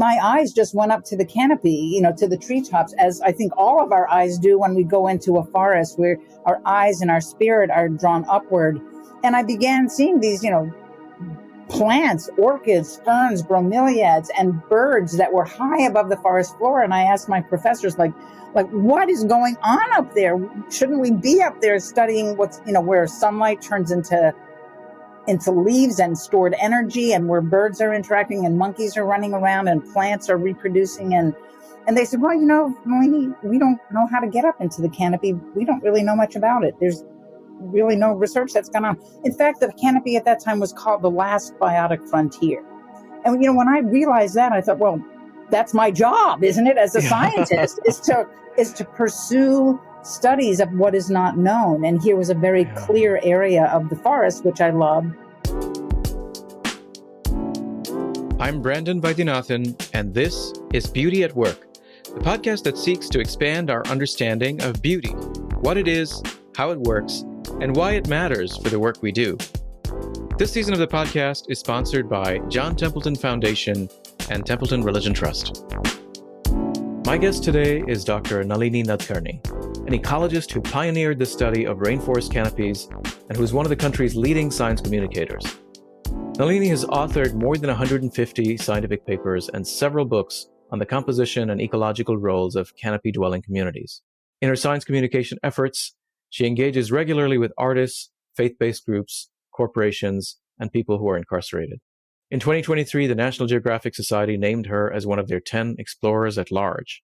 my eyes just went up to the canopy, to the treetops, as I think all of our eyes do when we go into a forest, where our eyes and our spirit are drawn upward. And I began seeing these, plants, orchids, ferns, bromeliads, and birds that were high above the forest floor. And I asked my professors, like, what is going on up there? Shouldn't we be up there studying where sunlight turns into leaves and stored energy, and where birds are interacting and monkeys are running around and plants are reproducing? And they said, well, Nalini, we don't know how to get up into the canopy. We don't really know much about it. There's really no research that's gone on. In fact, the canopy at that time was called the last biotic frontier. And, when I realized that, I thought, well, that's my job, isn't it, as a scientist, is to pursue studies of what is not known. And here was a very clear area of the forest, which I love. I'm Brandon Vaidyanathan, and this is Beauty at Work, the podcast that seeks to expand our understanding of beauty, what it is, how it works, and why it matters for the work we do. This season of the podcast is sponsored by John Templeton Foundation and Templeton Religion Trust. My guest today is Dr. Nalini Nadkarni, an ecologist who pioneered the study of rainforest canopies and who is one of the country's leading science communicators. Nalini has authored more than 150 scientific papers and several books on the composition and ecological roles of canopy-dwelling communities. In her science communication efforts, she engages regularly with artists, faith-based groups, corporations, and people who are incarcerated. In 2023, the National Geographic Society named her as one of their 10 explorers at large.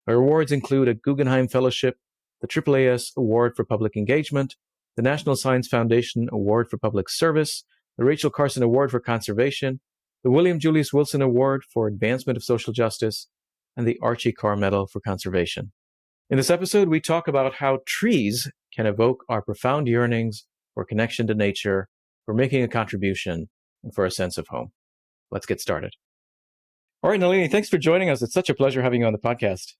Her awards include a Guggenheim Fellowship, the AAAS Award for Public Engagement, the National Science Foundation Award for Public Service, the Rachel Carson Award for Conservation, the William Julius Wilson Award for Advancement of Social Justice, and the Archie Carr Medal for Conservation. In this episode, we talk about how trees can evoke our profound yearnings for connection to nature, for making a contribution, and for a sense of home. Let's get started. All right, Nalini, thanks for joining us. It's such a pleasure having you on the podcast.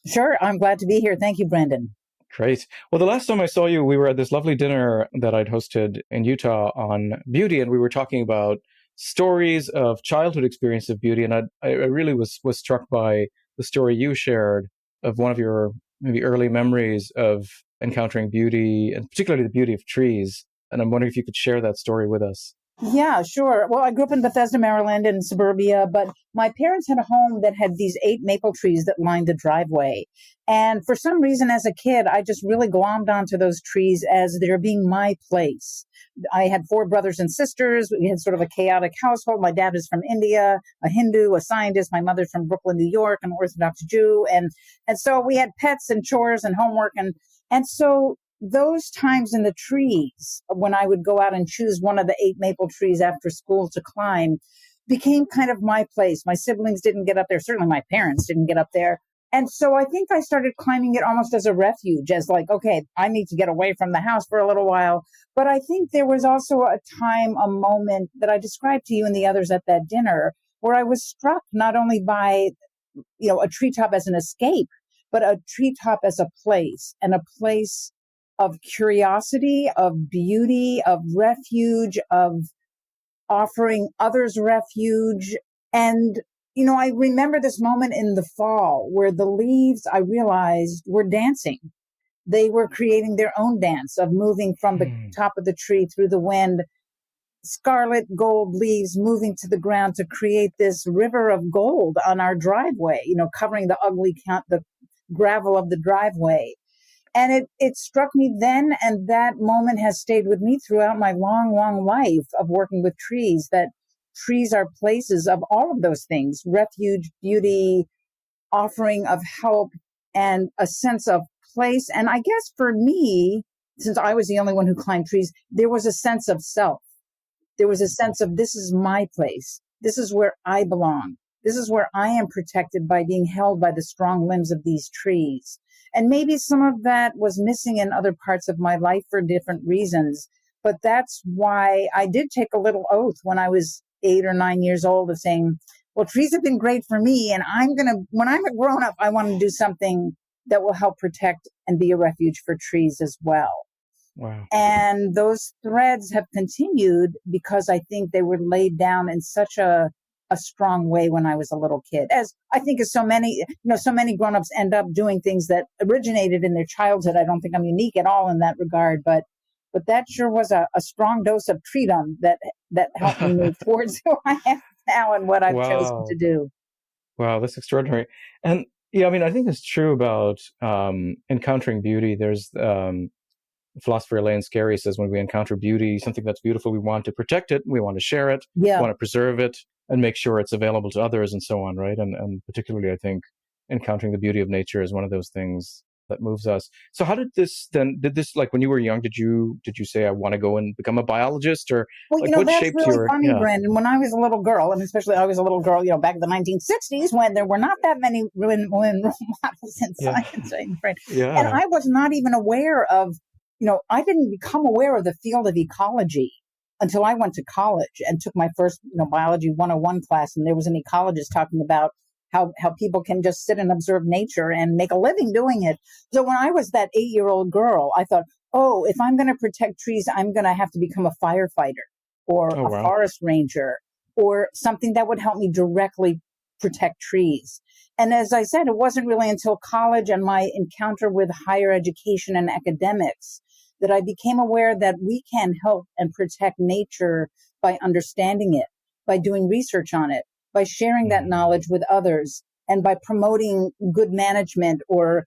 Sure, I'm glad to be here. Thank you, Brandon. Great. Well, the last time I saw you, we were at this lovely dinner that I'd hosted in Utah on beauty, and we were talking about stories of childhood experience of beauty. And I really was struck by the story you shared of one of your maybe early memories of encountering beauty, and particularly the beauty of trees. And I'm wondering if you could share that story with us. Yeah, sure. Well, I grew up in Bethesda, Maryland, in suburbia, but my parents had a home that had these 8 maple trees that lined the driveway. And for some reason, as a kid, I just really glommed onto those trees as there being my place. I had 4 brothers and sisters. We had sort of a chaotic household. My dad is from India, a Hindu, a scientist. My mother's from Brooklyn, New York, an Orthodox Jew. And so we had pets and chores and homework. And so those times in the trees, when I would go out and choose one of the 8 maple trees after school to climb, became kind of my place. My siblings didn't get up there. Certainly my parents didn't get up there. And so I think I started climbing it almost as a refuge, as like, okay, I need to get away from the house for a little while. But I think there was also a time, a moment that I described to you and the others at that dinner, where I was struck not only by, a treetop as an escape, but a treetop as a place, and a place of curiosity, of beauty, of refuge, of offering others refuge. And, I remember this moment in the fall where the leaves, I realized, were dancing. They were creating their own dance of moving from the top of the tree through the wind, scarlet gold leaves moving to the ground to create this river of gold on our driveway, covering the gravel of the driveway. And it struck me then, and that moment has stayed with me throughout my long, long life of working with trees, that trees are places of all of those things: refuge, beauty, offering of help, and a sense of place. And I guess for me, since I was the only one who climbed trees, there was a sense of self. There was a sense of, this is my place. This is where I belong. This is where I am protected by being held by the strong limbs of these trees. And maybe some of that was missing in other parts of my life for different reasons. But that's why I did take a little oath when I was 8 or 9 years old of saying, well, trees have been great for me. And when I'm a grown up, I want to do something that will help protect and be a refuge for trees as well. Wow. And those threads have continued because I think they were laid down in such a a strong way when I was a little kid, as I think as so many grown-ups end up doing things that originated in their childhood. I don't think I'm unique at all in that regard, but that sure was a strong dose of treedom that helped me move towards who I am now and what I've chosen to Wow. do. Wow, that's extraordinary. And yeah, I mean, I think it's true about encountering beauty. There's philosopher Elaine Scarry says when we encounter beauty, something that's beautiful, we want to protect it, we want to share it, we Yeah. want to preserve it, and make sure it's available to others, and so on, right? And particularly, I think encountering the beauty of nature is one of those things that moves us. So how did this like when you were young, did you say I want to go and become a biologist, or Well, like what that's shaped really your funny, Brandon. When I was a little girl, and especially I was a little girl, back in the 1960s when there were not that many women role models in yeah science, I'm afraid. And yeah I was not even aware of, I didn't become aware of the field of ecology until I went to college and took my first, biology 101 class. And there was an ecologist talking about how people can just sit and observe nature and make a living doing it. So when I was that 8-year-old girl, I thought, oh, if I'm going to protect trees, I'm going to have to become a firefighter or oh a wow forest ranger or something that would help me directly protect trees. And as I said, it wasn't really until college and my encounter with higher education and academics that I became aware that we can help and protect nature by understanding it, by doing research on it, by sharing that knowledge with others, and by promoting good management or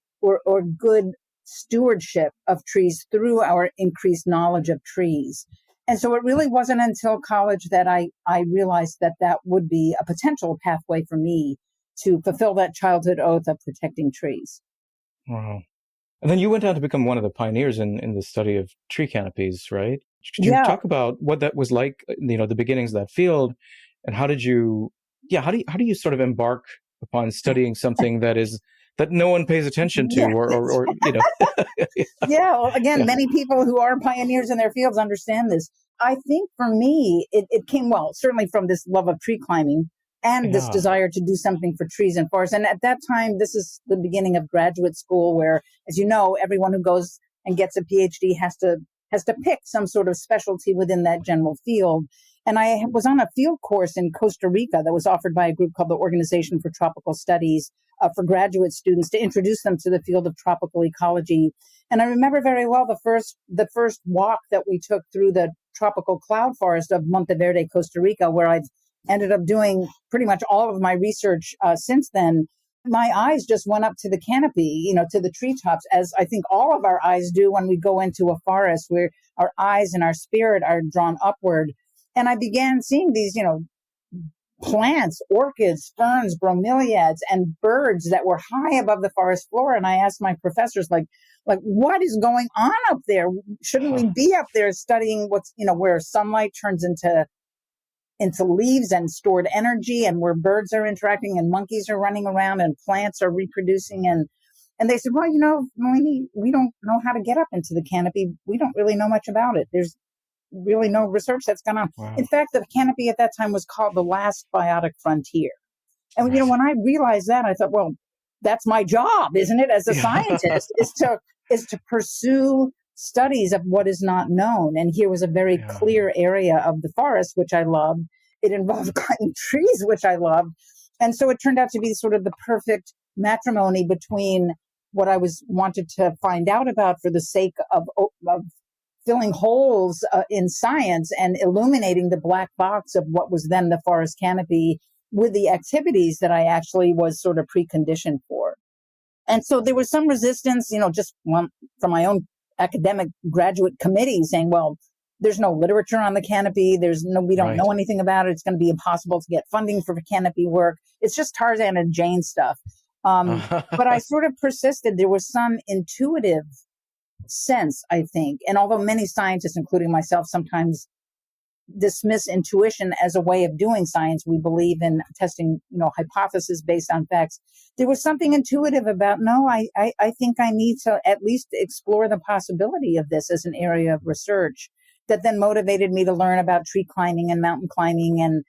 good stewardship of trees through our increased knowledge of trees. And so it really wasn't until college that I realized that would be a potential pathway for me to fulfill that childhood oath of protecting trees. wow. And then you went on to become one of the pioneers in the study of tree canopies, right? Could you Yeah. talk about what that was like, the beginnings of that field, and how did you, how do you sort of embark upon studying something that no one pays attention to, Yeah. or Yeah. Well, again, yeah, many people who are pioneers in their fields understand this. I think for me, it came, certainly from this love of tree climbing and this yeah, desire to do something for trees and forests. And at that time, this is the beginning of graduate school where, as you know, everyone who goes and gets a PhD has to pick some sort of specialty within that general field. And I was on a field course in Costa Rica that was offered by a group called the Organization for Tropical Studies for graduate students to introduce them to the field of tropical ecology. And I remember very well the first walk that we took through the tropical cloud forest of Monteverde, Costa Rica, where I've ended up doing pretty much all of my research since then. My eyes just went up to the canopy, to the treetops, as I think all of our eyes do when we go into a forest, where our eyes and our spirit are drawn upward. And I began seeing these, plants, orchids, ferns, bromeliads, and birds that were high above the forest floor. And I asked my professors, like, what is going on up there? Shouldn't we be up there studying where sunlight turns into leaves and stored energy, and where birds are interacting and monkeys are running around and plants are reproducing? And they said, well, Nalini, we don't know how to get up into the canopy. We don't really know much about it. There's really no research that's gone on. In wow, fact, the canopy at that time was called the last biotic frontier. And right, when I realized that, I thought, well, that's my job, isn't it, as a yeah, scientist, is to pursue studies of what is not known. And here was a very yeah, clear area of the forest, which I loved. It involved climbing trees, which I loved. And so it turned out to be sort of the perfect matrimony between what I wanted to find out about for the sake of filling holes in science and illuminating the black box of what was then the forest canopy with the activities that I actually was sort of preconditioned for. And so there was some resistance, just from my own academic graduate committee saying, well, there's no literature on the canopy. We don't right. know anything about it. It's going to be impossible to get funding for canopy work. It's just Tarzan and Jane stuff. But I sort of persisted. There was some intuitive sense, I think. And although many scientists, including myself, sometimes dismiss intuition as a way of doing science, we believe in testing, hypotheses based on facts. There was something intuitive about, no, I think I need to at least explore the possibility of this as an area of research, that then motivated me to learn about tree climbing and mountain climbing and,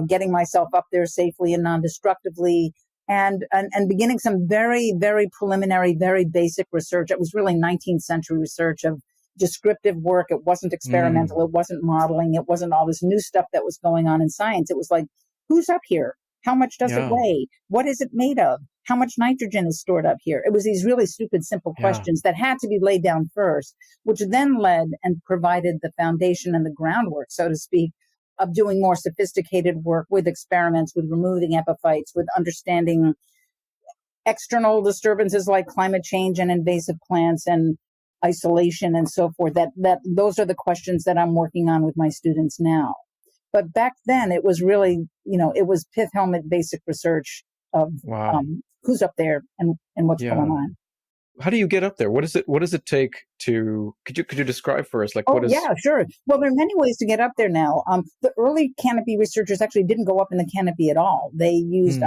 getting myself up there safely and non-destructively. And beginning some very, very preliminary, very basic research. It was really 19th century research of descriptive work. It wasn't experimental. It wasn't modeling. It wasn't all this new stuff that was going on in science. It was like who's up here? How much does it Yeah. weigh? What is it made of? How much nitrogen is stored up here? It was these really stupid, simple Yeah. questions that had to be laid down first, which then led and provided the foundation and the groundwork, so to speak, of doing more sophisticated work with experiments, with removing epiphytes, with understanding external disturbances like climate change and invasive plants and isolation and so forth. That those are the questions that I'm working on with my students now. But back then it was really, it was pith helmet basic research of Wow. who's up there and what's going Yeah. on. How do you get up there? What does it take to, could you describe for us, like, Oh, what is, yeah, sure. Well, there are many ways to get up there now. The early canopy researchers actually didn't go up in the canopy at all. They used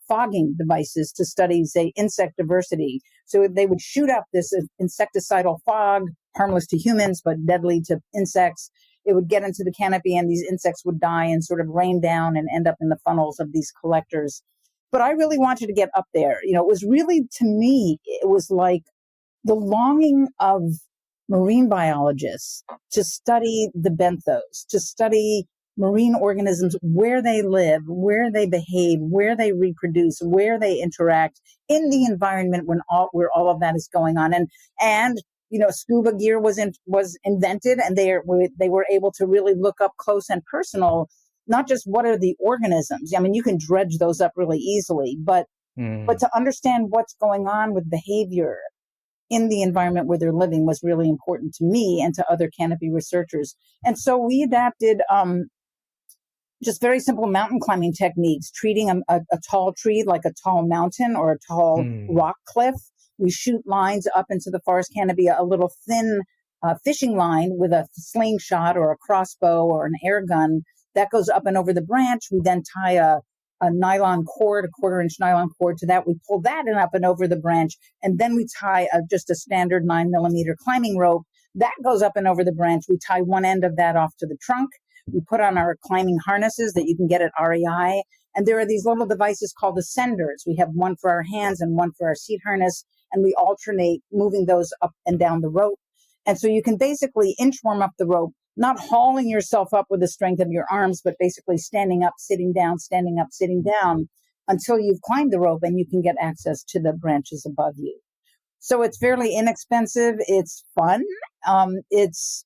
fogging devices to study, say, insect diversity. So they would shoot up this insecticidal fog, harmless to humans, but deadly to insects. It would get into the canopy and these insects would die and sort of rain down and end up in the funnels of these collectors. But I really wanted to get up there. It was really, to me, it was like the longing of marine biologists to study the benthos, to study marine organisms, where they live, where they behave, where they reproduce, where they interact in the environment where all of that is going on. And scuba gear was invented, and they were able to really look up close and personal, not just what are the organisms. I mean, you can dredge those up really easily, but to understand what's going on with behavior in the environment where they're living was really important to me and to other canopy researchers. And so we adapted just very simple mountain climbing techniques, treating a tall tree like a tall mountain or a tall rock cliff. We shoot lines up into the forest canopy, a little thin fishing line with a slingshot or a crossbow or an air gun that goes up and over the branch. We then tie a nylon cord, a 1/4-inch nylon cord to that. We pull that up and over the branch, and then we tie just a standard 9mm climbing rope. That goes up and over the branch. We tie one end of that off to the trunk. We put on our climbing harnesses that you can get at REI. And there are these little devices called ascenders. We have one for our hands and one for our seat harness, and we alternate moving those up and down the rope. And so you can basically inchworm up the rope, not hauling yourself up with the strength of your arms, but basically standing up, sitting down, standing up, sitting down until you've climbed the rope and you can get access to the branches above you. So it's fairly inexpensive. It's fun. It's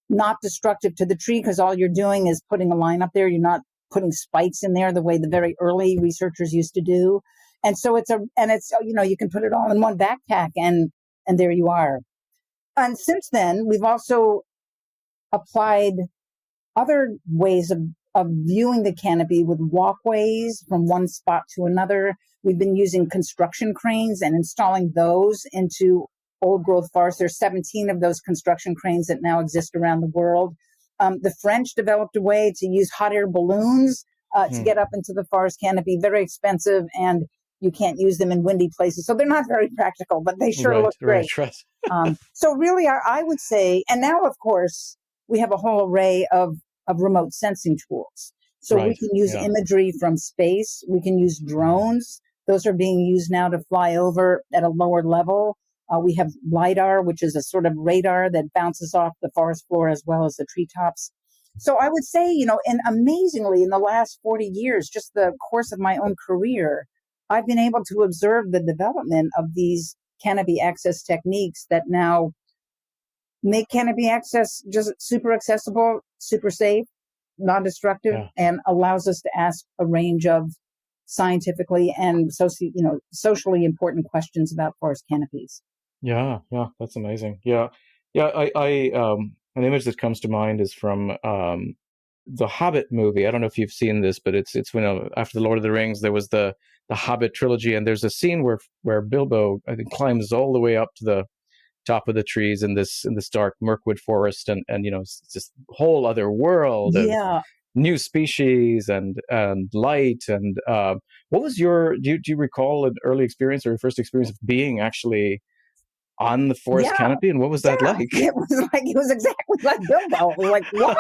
not destructive to the tree because all you're doing is putting a line up there. You're not putting spikes in there the way the very early researchers used to do. And so it's you can put it all in one backpack and there you are. And since then, we've also applied other ways of viewing the canopy with walkways from one spot to another. We've been using construction cranes and installing those into old growth forests. There's 17 of those construction cranes that now exist around the world. The French developed a way to use hot air balloons to get up into the forest canopy. Very expensive, and you can't use them in windy places. So they're not very practical, but they sure look great. Right. So really, I would say, and now, of course, we have a whole array of remote sensing tools. So we can use imagery from space. We can use drones. Those are being used now to fly over at a lower level. We have LiDAR, which is a sort of radar that bounces off the forest floor as well as the treetops. So I would say, and amazingly, in the last 40 years, just the course of my own career, I've been able to observe the development of these canopy access techniques that now make canopy access just super accessible, super safe, non-destructive, and allows us to ask a range of scientifically and socially important questions about forest canopies. Yeah, that's amazing. Yeah. I an image that comes to mind is from the Hobbit movie. I don't know if you've seen this, but it's when after the Lord of the Rings, there was the Hobbit trilogy, and there's a scene where Bilbo, I think, climbs all the way up to the top of the trees in this dark Mirkwood forest, and it's this whole other world of new species and light. And what was do you recall an early experience or your first experience of being actually on the forest canopy, and what was that like? It was exactly like Bilbo. It was like, what?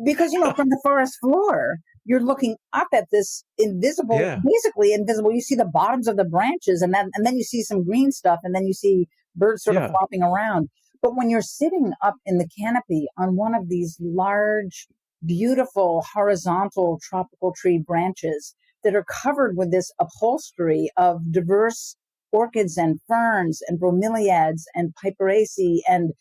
Because from the forest floor, you're looking up at this basically invisible. You see the bottoms of the branches, and then you see some green stuff, and then you see birds sort of flopping around. But when you're sitting up in the canopy on one of these large beautiful horizontal tropical tree branches that are covered with this upholstery of diverse orchids and ferns and bromeliads and piperaceae and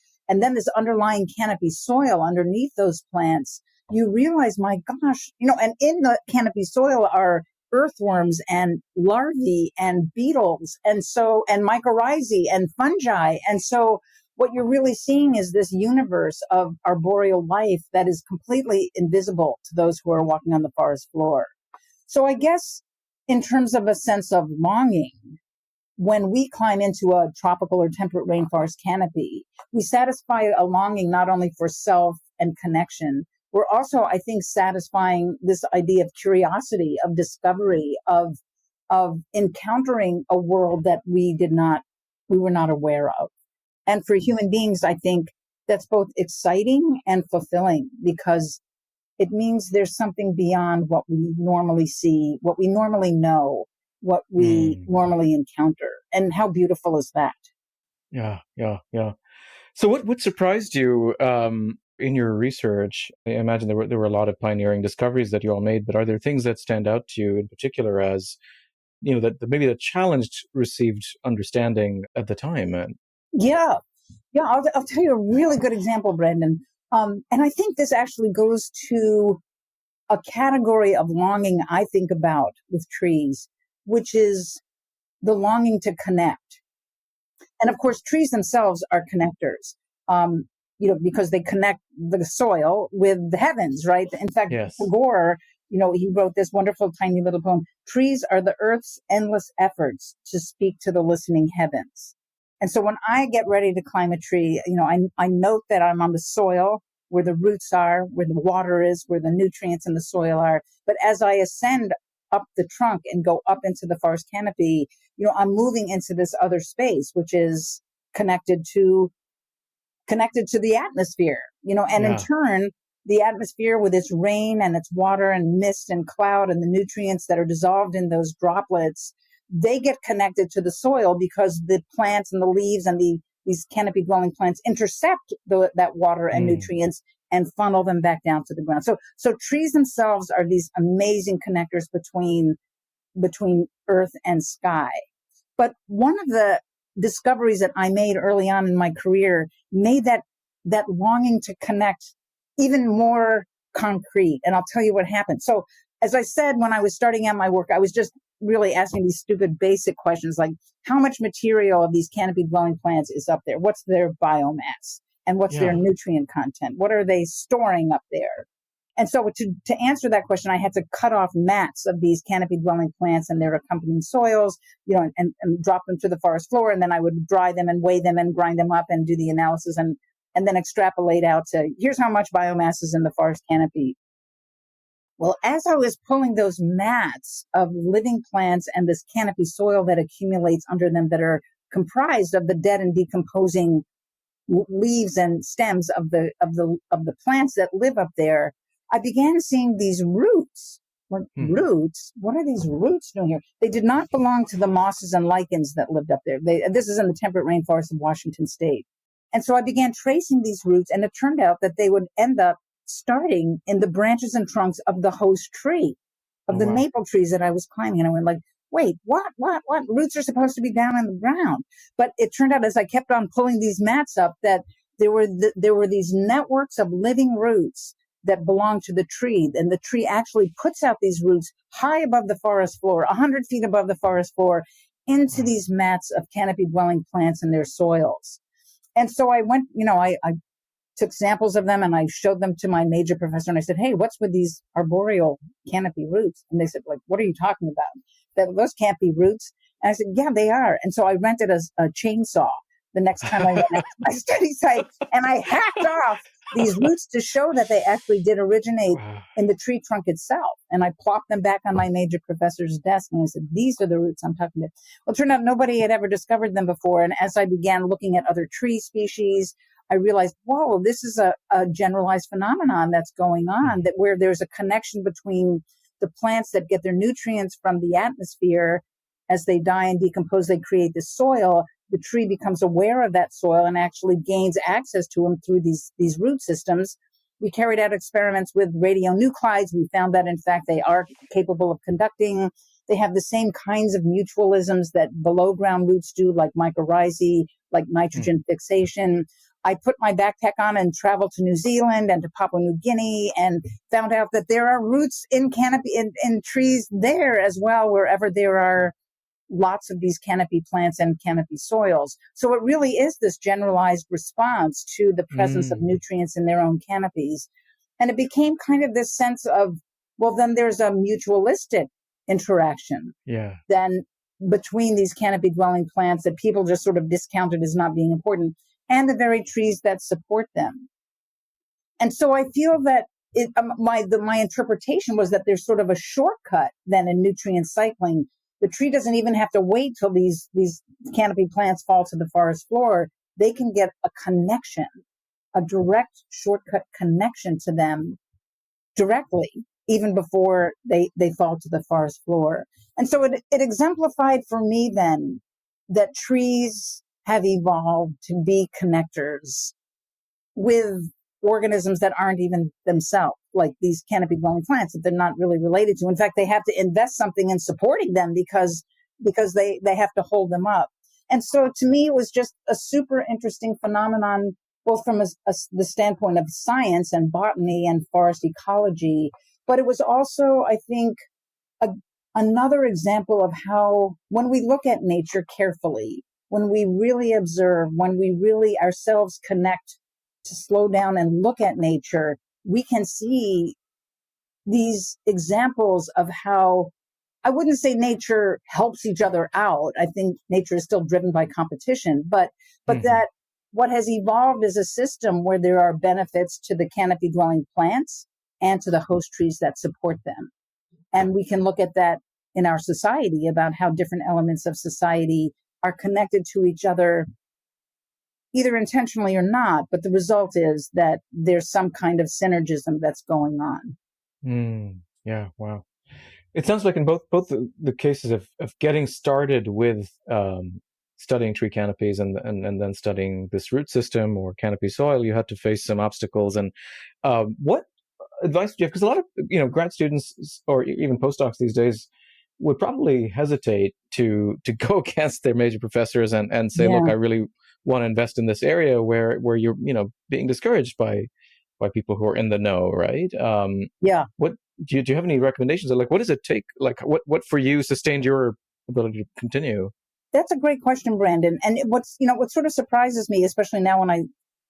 then this underlying canopy soil underneath those plants, you realize, my gosh, and in the canopy soil are earthworms and larvae and beetles and mycorrhizae and fungi. And so what you're really seeing is this universe of arboreal life that is completely invisible to those who are walking on the forest floor. So I guess in terms of a sense of longing, when we climb into a tropical or temperate rainforest canopy, we satisfy a longing not only for self and connection, we're also, I think, satisfying this idea of curiosity, of discovery, of encountering a world that we were not aware of. And for human beings, I think that's both exciting and fulfilling because it means there's something beyond what we normally see, what we normally know, what we normally encounter. And how beautiful is that? Yeah. So what surprised you in your research? I imagine there were a lot of pioneering discoveries that you all made, but are there things that stand out to you in particular as, that maybe the challenged received understanding at the time? Yeah. I'll tell you a really good example, Brandon. And I think this actually goes to a category of longing I think about with trees, which is the longing to connect. And of course, trees themselves are connectors, because they connect the soil with the heavens, right? In fact, yes. Tagore, he wrote this wonderful tiny little poem, "Trees are the earth's endless efforts to speak to the listening heavens." And so when I get ready to climb a tree, I note that I'm on the soil where the roots are, where the water is, where the nutrients in the soil are. But as I ascend up the trunk and go up into the forest canopy, I'm moving into this other space, which is connected to the atmosphere, and in turn, the atmosphere with its rain and its water and mist and cloud and the nutrients that are dissolved in those droplets, they get connected to the soil because the plants and the leaves and these canopy-dwelling plants intercept that water and nutrients and funnel them back down to the ground. So trees themselves are these amazing connectors between earth and sky. But one of the discoveries that I made early on in my career made that longing to connect even more concrete. And I'll tell you what happened. So as I said, when I was starting out my work, I was just really asking these stupid basic questions like how much material of these canopy dwelling plants is up there? What's their biomass? And what's their nutrient content? What are they storing up there? And so to answer that question, I had to cut off mats of these canopy dwelling plants and their accompanying soils, and drop them to the forest floor. And then I would dry them and weigh them and grind them up and do the analysis and then extrapolate out to here's how much biomass is in the forest canopy. Well, as I was pulling those mats of living plants and this canopy soil that accumulates under them that are comprised of the dead and decomposing leaves and stems of the plants that live up there, I began seeing these roots. Roots? What are these roots doing here? They did not belong to the mosses and lichens that lived up there. This is in the temperate rainforest of Washington State. And so I began tracing these roots, and it turned out that they would end up starting in the branches and trunks of the host tree, of the maple trees that I was climbing. And I went like, wait, what? Roots are supposed to be down in the ground. But it turned out as I kept on pulling these mats up that there were these networks of living roots that belong to the tree. And the tree actually puts out these roots high above the forest floor, 100 feet above the forest floor, into these mats of canopy-dwelling plants in their soils. And so I went, I took samples of them and I showed them to my major professor. And I said, hey, what's with these arboreal canopy roots? And they said, like, what are you talking about? Those can't be roots. And I said, yeah, they are. And so I rented a chainsaw the next time I went to my study site, and I hacked off these roots to show that they actually did originate in the tree trunk itself. And I plopped them back on my major professor's desk, and I said, these are the roots I'm talking about. Well, it turned out nobody had ever discovered them before. And as I began looking at other tree species, I realized, whoa, this is a generalized phenomenon that's going on, that where there's a connection between the plants that get their nutrients from the atmosphere. As they die and decompose, they create the soil. The tree becomes aware of that soil and actually gains access to them through these root systems. we carried out experiments with radionuclides. We found that, in fact, they are capable of conducting. They have the same kinds of mutualisms that below ground roots do, like mycorrhizae, like nitrogen fixation. I put my backpack on and traveled to New Zealand and to Papua New Guinea and found out that there are roots in canopy in trees there as well, wherever there are lots of these canopy plants and canopy soils. So it really is this generalized response to the presence of nutrients in their own canopies. And it became kind of this sense of, well, then there's a mutualistic interaction then between these canopy dwelling plants that people just sort of discounted as not being important and the very trees that support them. And so I feel that my interpretation was that there's sort of a shortcut then in nutrient cycling. The tree doesn't even have to wait till these canopy plants fall to the forest floor. They can get a connection, a direct shortcut connection to them directly, even before they fall to the forest floor. And so it exemplified for me then that trees have evolved to be connectors with organisms that aren't even themselves, like these canopy dwelling plants that they're not really related to. In fact, they have to invest something in supporting them because they have to hold them up. And so to me, it was just a super interesting phenomenon, both from the standpoint of science and botany and forest ecology. But it was also, I think, another example of how when we look at nature carefully, when we really observe, when we really ourselves connect to slow down and look at nature, we can see these examples of how, I wouldn't say nature helps each other out. I think nature is still driven by competition, but that what has evolved is a system where there are benefits to the canopy dwelling plants and to the host trees that support them. And we can look at that in our society about how different elements of society are connected to each other, either intentionally or not, but the result is that there's some kind of synergism that's going on. Yeah, wow. It sounds like in both the cases of getting started with studying tree canopies and then studying this root system or canopy soil, you had to face some obstacles. And what advice do you have? Because a lot of grad students or even postdocs these days would probably hesitate to go against their major professors and say, look, I really want to invest in this area where you're being discouraged by people who are in the know, right? What do you have any recommendations? Like, what does it take? Like, what for you sustained your ability to continue? That's a great question, Brandon. And what sort of surprises me, especially now when I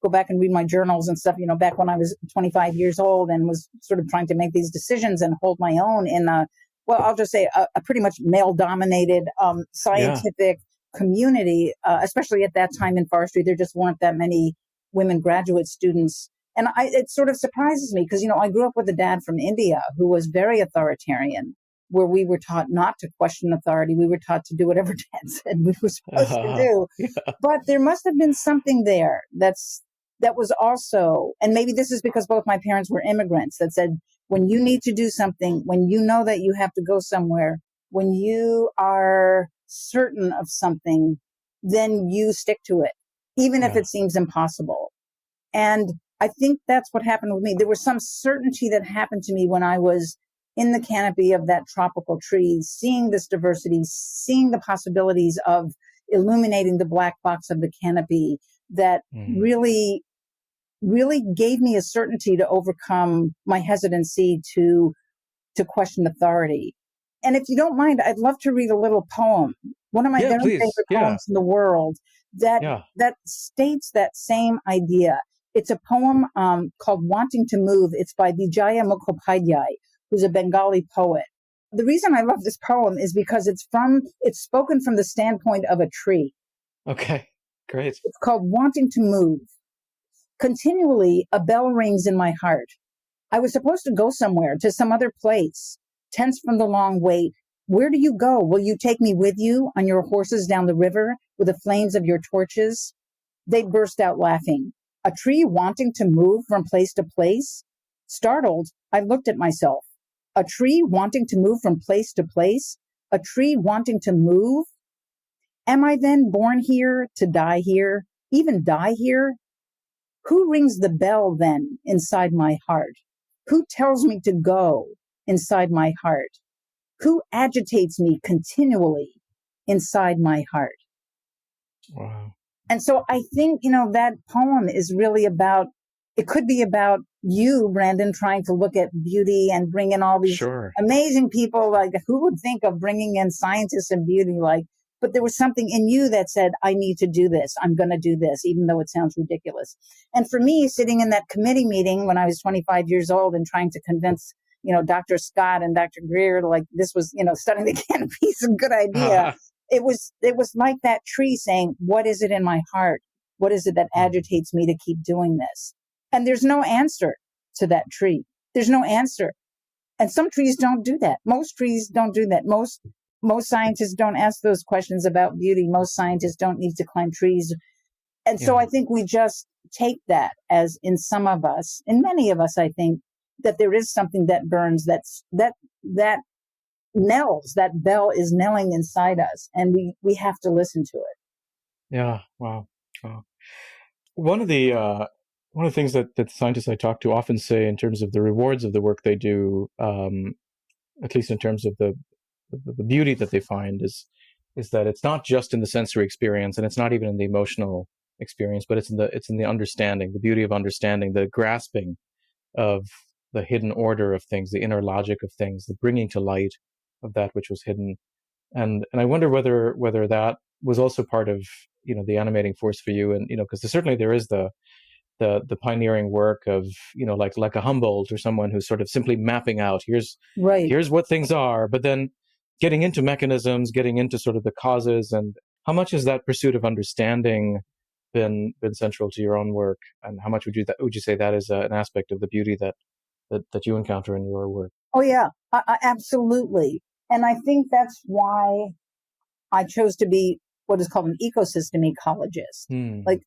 go back and read my journals and stuff, back when I was 25 years old and was sort of trying to make these decisions and hold my own in I'll just say a pretty much male-dominated scientific community, especially at that time in forestry. There just weren't that many women graduate students. And it sort of surprises me because, I grew up with a dad from India who was very authoritarian, where we were taught not to question authority. We were taught to do whatever dad said we were supposed to do. Yeah. But there must have been something there that was also, and maybe this is because both my parents were immigrants, that said, when you need to do something, when you know that you have to go somewhere, when you are certain of something, then you stick to it, even if it seems impossible. And I think that's what happened with me. There was some certainty that happened to me when I was in the canopy of that tropical tree, seeing this diversity, seeing the possibilities of illuminating the black box of the canopy that really gave me a certainty to overcome my hesitancy to question authority. And if you don't mind, I'd love to read a little poem, one of my very favorite poems in the world that states that same idea. It's a poem called Wanting to Move. It's by Vijaya Mukhopadhyay, who's a Bengali poet. The reason I love this poem is because it's spoken from the standpoint of a tree. Okay, great. It's called Wanting to Move. Continually, a bell rings in my heart. I was supposed to go somewhere, to some other place. Tense from the long wait. Where do you go? Will you take me with you on your horses down the river with the flames of your torches? They burst out laughing. A tree wanting to move from place to place? Startled, I looked at myself. A tree wanting to move from place to place? A tree wanting to move? Am I then born here to die here? Even die here? Who rings the bell then inside my heart? Who tells me to go inside my heart? Who agitates me continually inside my heart? Wow. And so I think, that poem is really about, it could be about you, Brandon, trying to look at beauty and bring in all these Sure. amazing people. Like, who would think of bringing in scientists and beauty? But there was something in you that said, I need to do this. I'm going to do this, even though it sounds ridiculous. And for me, sitting in that committee meeting when I was 25 years old and trying to convince, Dr. Scott and Dr. Greer, this was, studying the canopy is a good idea. It was like that tree saying, what is it in my heart? What is it that agitates me to keep doing this? And there's no answer to that tree. There's no answer. And some trees don't do that. Most trees don't do that. Most scientists don't ask those questions about beauty. Most scientists don't need to climb trees. And so I think we just take that as in some of us, in many of us, I think, that there is something that burns, that knells, that bell is knelling inside us, and we have to listen to it. Yeah. Wow. One of the things that scientists I talk to often say in terms of the rewards of the work they do, at least in terms of the beauty that they find, is that it's not just in the sensory experience, and it's not even in the emotional experience, but it's in the understanding, the beauty of understanding, the grasping of the hidden order of things, the inner logic of things, the bringing to light of that which was hidden. And I wonder whether that was also part of, the animating force for you. And, because certainly there is the pioneering work of, like a Humboldt or someone who's sort of simply mapping out, here's what things are, but then getting into mechanisms, getting into sort of the causes. And how much has that pursuit of understanding been central to your own work? And how much would you say that is an aspect of the beauty that you encounter in your work? Oh, yeah, absolutely. And I think that's why I chose to be what is called an ecosystem ecologist.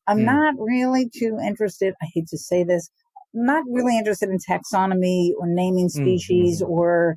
I'm not really too interested, I hate to say this, not really interested in taxonomy or naming species or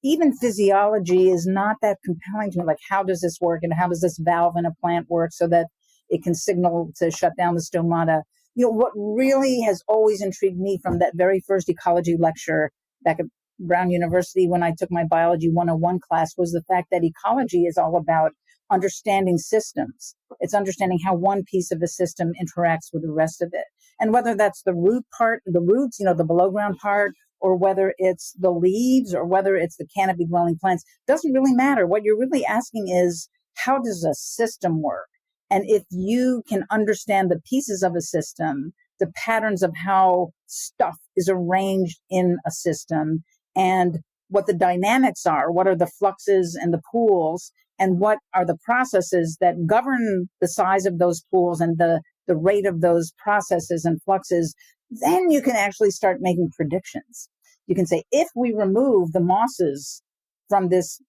even physiology is not that compelling to me. Like, how does this work and how does this valve in a plant work so that it can signal to shut down the stomata? What really has always intrigued me from that very first ecology lecture back at Brown University when I took my biology 101 class was the fact that ecology is all about understanding systems. It's understanding how one piece of a system interacts with the rest of it. And whether that's the root part, the roots, the below ground part, or whether it's the leaves or whether it's the canopy-dwelling plants, doesn't really matter. What you're really asking is, how does a system work? And if you can understand the pieces of a system, the patterns of how stuff is arranged in a system, and what the dynamics are, what are the fluxes and the pools, and what are the processes that govern the size of those pools and the rate of those processes and fluxes, then you can actually start making predictions. You can say, if we remove the mosses from this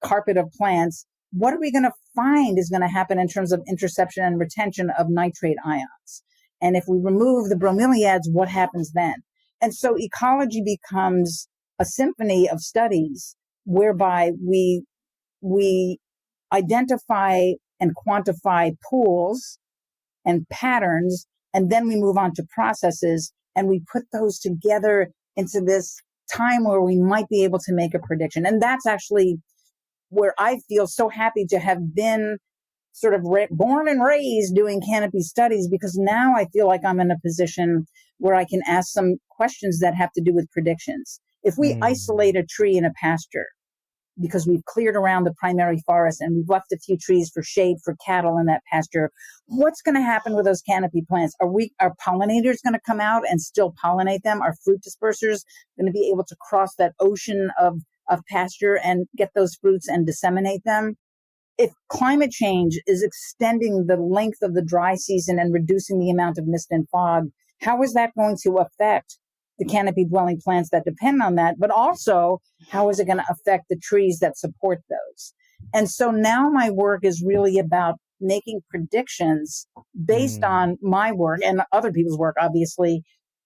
carpet of plants, what are we going to find is going to happen in terms of interception and retention of nitrate ions? And if we remove the bromeliads, what happens then? And so ecology becomes a symphony of studies whereby we identify and quantify pools and patterns, and then we move on to processes, and we put those together into this time where we might be able to make a prediction. And that's actually where I feel so happy to have been sort of born and raised doing canopy studies, because now I feel like I'm in a position where I can ask some questions that have to do with predictions. If we isolate a tree in a pasture because we've cleared around the primary forest and we've left a few trees for shade for cattle in that pasture, what's going to happen with those canopy plants? Are pollinators going to come out and still pollinate them? Are fruit dispersers going to be able to cross that ocean of pasture and get those fruits and disseminate them? If climate change is extending the length of the dry season and reducing the amount of mist and fog, how is that going to affect the canopy-dwelling plants that depend on that? But also, how is it going to affect the trees that support those? And so now my work is really about making predictions based on my work and other people's work, obviously,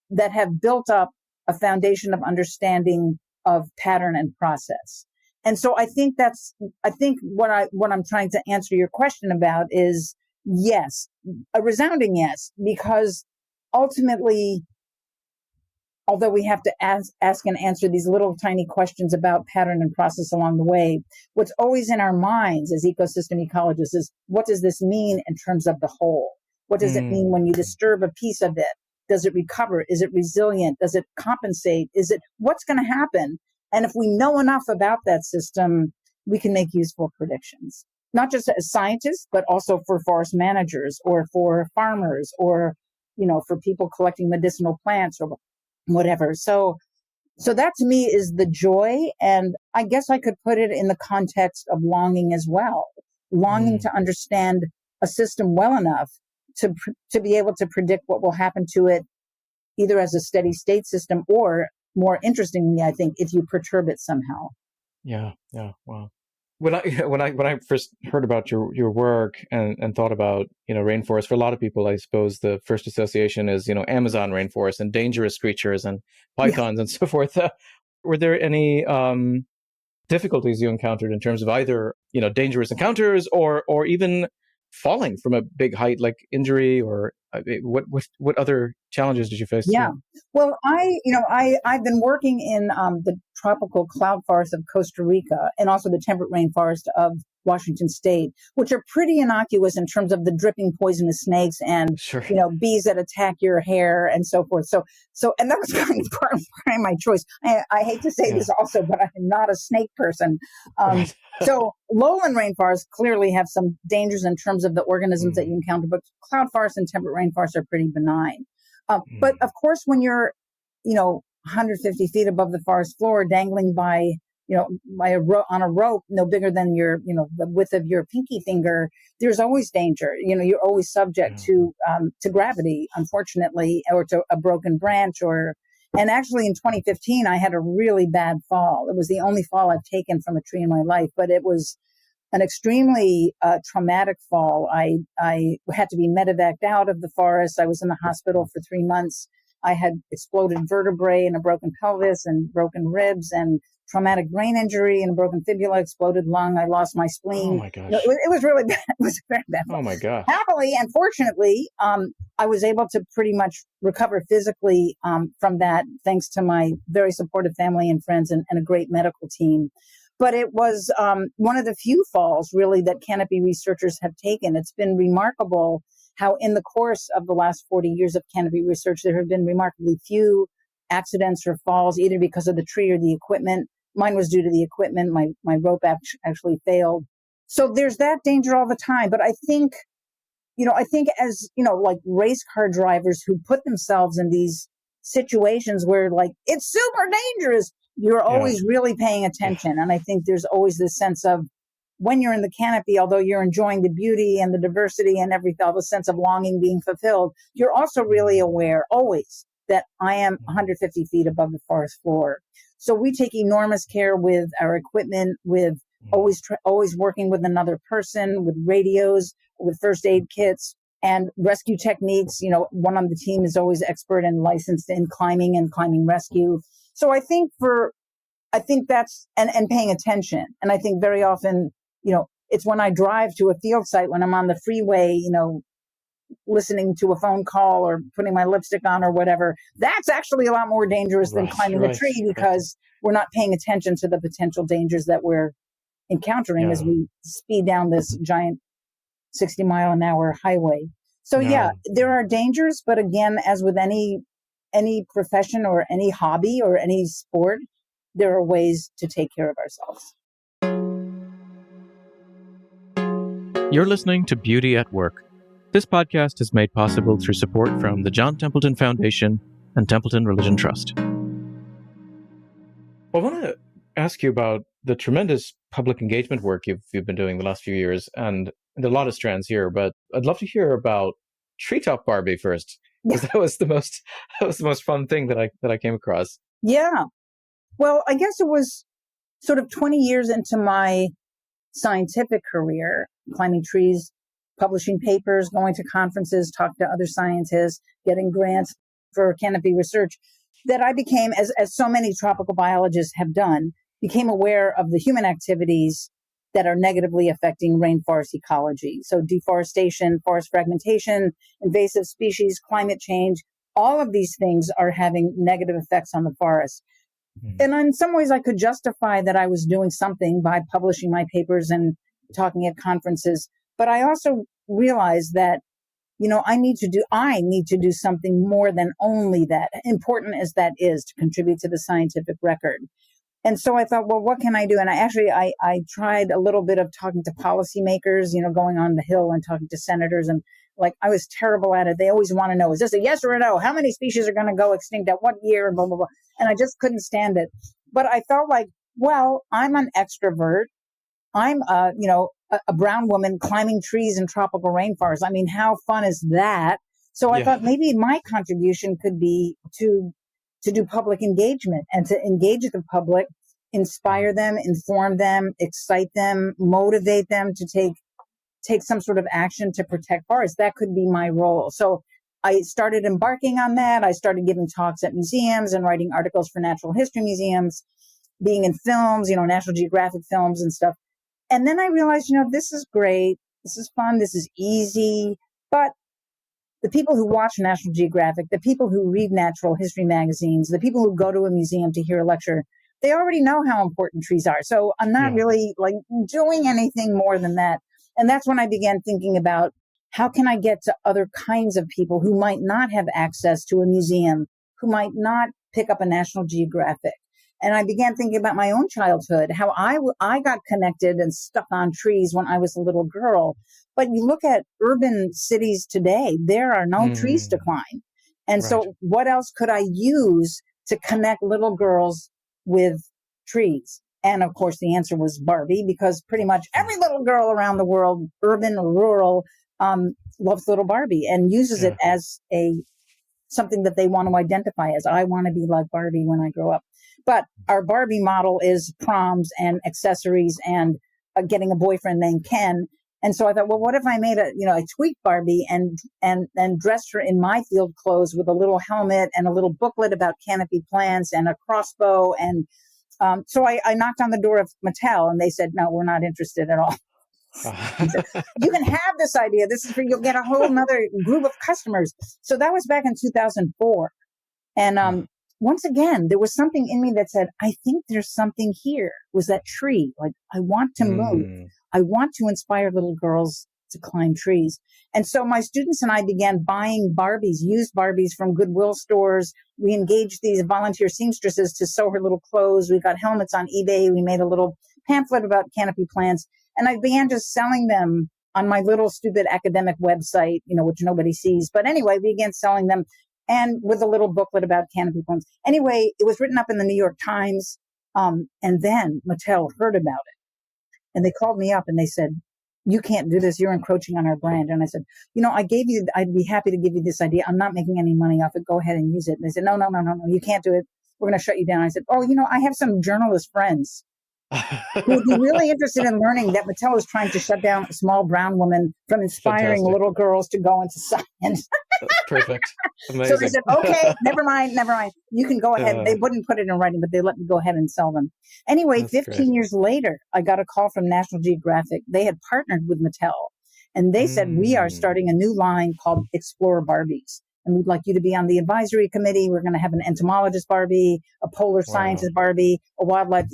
that have built up a foundation of understanding of pattern and process. And so I think what I'm trying to answer your question about is yes, a resounding yes, because ultimately, although we have to ask and answer these little tiny questions about pattern and process along the way, what's always in our minds as ecosystem ecologists is, what does this mean in terms of the whole? What does it mean when you disturb a piece of it? Does it recover? Is it resilient? Does it compensate? What's going to happen? And if we know enough about that system, we can make useful predictions, not just as scientists, but also for forest managers or for farmers or, for people collecting medicinal plants or whatever. So that to me is the joy. And I guess I could put it in the context of longing as well, longing to understand a system well enough to be able to predict what will happen to it, either as a steady state system or, more interestingly, I think, if you perturb it somehow. Yeah. Wow. When I first heard about your work and thought about, rainforest, for a lot of people, I suppose the first association is, Amazon rainforest and dangerous creatures and pythons and so forth. Were there any difficulties you encountered in terms of either, dangerous encounters or even falling from a big height, like injury, or what other challenges did you face? Yeah. Well, I've been working in the tropical cloud forest of Costa Rica and also the temperate rainforest of Washington State, which are pretty innocuous in terms of the dripping poisonous snakes and, Sure. Bees that attack your hair and so forth. So, and that was kind of part of my choice. I hate to say this also, but I'm not a snake person. Right. So lowland rainforests clearly have some dangers in terms of the organisms that you encounter, but cloud forests and temperate rainforests are pretty benign. But of course, when you're, 150 feet above the forest floor, dangling by on a rope no bigger than your, the width of your pinky finger, there's always danger. You're always subject to gravity, unfortunately, or to a broken branch. And actually, in 2015, I had a really bad fall. It was the only fall I've taken from a tree in my life, but it was an extremely traumatic fall. I had to be medevaced out of the forest. I was in the hospital for 3 months. I had exploded vertebrae and a broken pelvis and broken ribs and traumatic brain injury and a broken fibula, exploded lung. I lost my spleen. Oh my gosh. It was really bad. It was very bad. Oh my gosh. Happily and fortunately, I was able to pretty much recover physically from that, thanks to my very supportive family and friends and a great medical team. But it was one of the few falls, really, that canopy researchers have taken. It's been remarkable how in the course of the last 40 years of canopy research, there have been remarkably few accidents or falls, either because of the tree or the equipment. Mine was due to the equipment. My rope actually failed. So there's that danger all the time. But I think as, like race car drivers who put themselves in these situations where, like, it's super dangerous, you're always really paying attention. And I think there's always this sense of, when you're in the canopy, although you're enjoying the beauty and the diversity and everything, all the sense of longing being fulfilled, you're also really aware always that I am 150 feet above the forest floor. So we take enormous care with our equipment, with always working with another person, with radios, with first aid kits and rescue techniques. One on the team is always expert and licensed in climbing and climbing rescue. So I think that's, and paying attention. And I think very often, it's when I drive to a field site, when I'm on the freeway, listening to a phone call or putting my lipstick on or whatever, that's actually a lot more dangerous than climbing a tree, because we're not paying attention to the potential dangers that we're encountering as we speed down this giant 60-mile-an-hour highway. So there are dangers, but again, as with any profession or any hobby or any sport, there are ways to take care of ourselves. You're listening to Beauty at Work. This podcast is made possible through support from the John Templeton Foundation and Templeton Religion Trust. I want to ask you about the tremendous public engagement work you've been doing the last few years, and there are a lot of strands here, but I'd love to hear about Treetop Barbie first, because that was the most fun thing that I came across. Yeah. Well, I guess it was sort of 20 years into my scientific career, climbing trees, publishing papers, going to conferences, talking to other scientists, getting grants for canopy research, that I became, as so many tropical biologists have done, became aware of the human activities that are negatively affecting rainforest ecology. So deforestation, forest fragmentation, invasive species, climate change, all of these things are having negative effects on the forest. And in some ways, I could justify that I was doing something by publishing my papers and talking at conferences. But I also realized that, I need to do something more than only that, important as that is, to contribute to the scientific record. And so I thought, well, what can I do? And I tried a little bit of talking to policymakers, going on the Hill and talking to senators. And I was terrible at it. They always want to know, is this a yes or a no? How many species are going to go extinct at what year? And blah, blah, blah. And I just couldn't stand it. But I felt like, well, I'm an extrovert. I'm, a brown woman climbing trees in tropical rainforests. I mean, how fun is that? So I thought maybe my contribution could be to do public engagement and to engage the public, inspire them, inform them, excite them, motivate them to take some sort of action to protect forests. That could be my role. So I started embarking on that. I started giving talks at museums and writing articles for natural history museums, being in films, National Geographic films and stuff. And then I realized, this is great. This is fun. This is easy. But the people who watch National Geographic, the people who read natural history magazines, the people who go to a museum to hear a lecture, they already know how important trees are. So I'm not really doing anything more than that. And that's when I began thinking about, how can I get to other kinds of people who might not have access to a museum, who might not pick up a National Geographic? And I began thinking about my own childhood, how I got connected and stuck on trees when I was a little girl. But you look at urban cities today, there are no trees to climb. And so what else could I use to connect little girls with trees? And of course, the answer was Barbie, because pretty much every little girl around the world, urban or rural, loves little Barbie and uses it as something that they want to identify as. I want to be like Barbie when I grow up. But our Barbie model is proms and accessories and getting a boyfriend named Ken. And so I thought, well, what if I made a tweaked Barbie and dressed her in my field clothes with a little helmet and a little booklet about canopy plants and a crossbow. And so I knocked on the door of Mattel and they said, no, we're not interested at all. You can have this idea. This is you'll get a whole nother group of customers. So that was back in 2004. And once again, there was something in me that said, I think there's something here. Was that tree? I want to move. I want to inspire little girls to climb trees. And so my students and I began buying Barbies, used Barbies from Goodwill stores. We engaged these volunteer seamstresses to sew her little clothes. We got helmets on eBay. We made a little pamphlet about canopy plants. And I began just selling them on my little stupid academic website, which nobody sees. But anyway, we began selling them and with a little booklet about canopy plants. Anyway, it was written up in the New York Times. And then Mattel heard about it. And they called me up and they said, you can't do this. You're encroaching on our brand. And I said, I'd be happy to give you this idea. I'm not making any money off it. Go ahead and use it. And they said, no, you can't do it. We're going to shut you down. I said, I have some journalist friends who would be really interested in learning that Mattel is trying to shut down a small brown woman from inspiring little girls to go into science. Perfect. Amazing. So they said, okay, never mind. You can go ahead. They wouldn't put it in writing, but they let me go ahead and sell them. Anyway, 15 years later, I got a call from National Geographic. They had partnered with Mattel, and they said, we are starting a new line called Explore Barbies. And we'd like you to be on the advisory committee. We're going to have an entomologist Barbie, a polar scientist Barbie, a wildlife,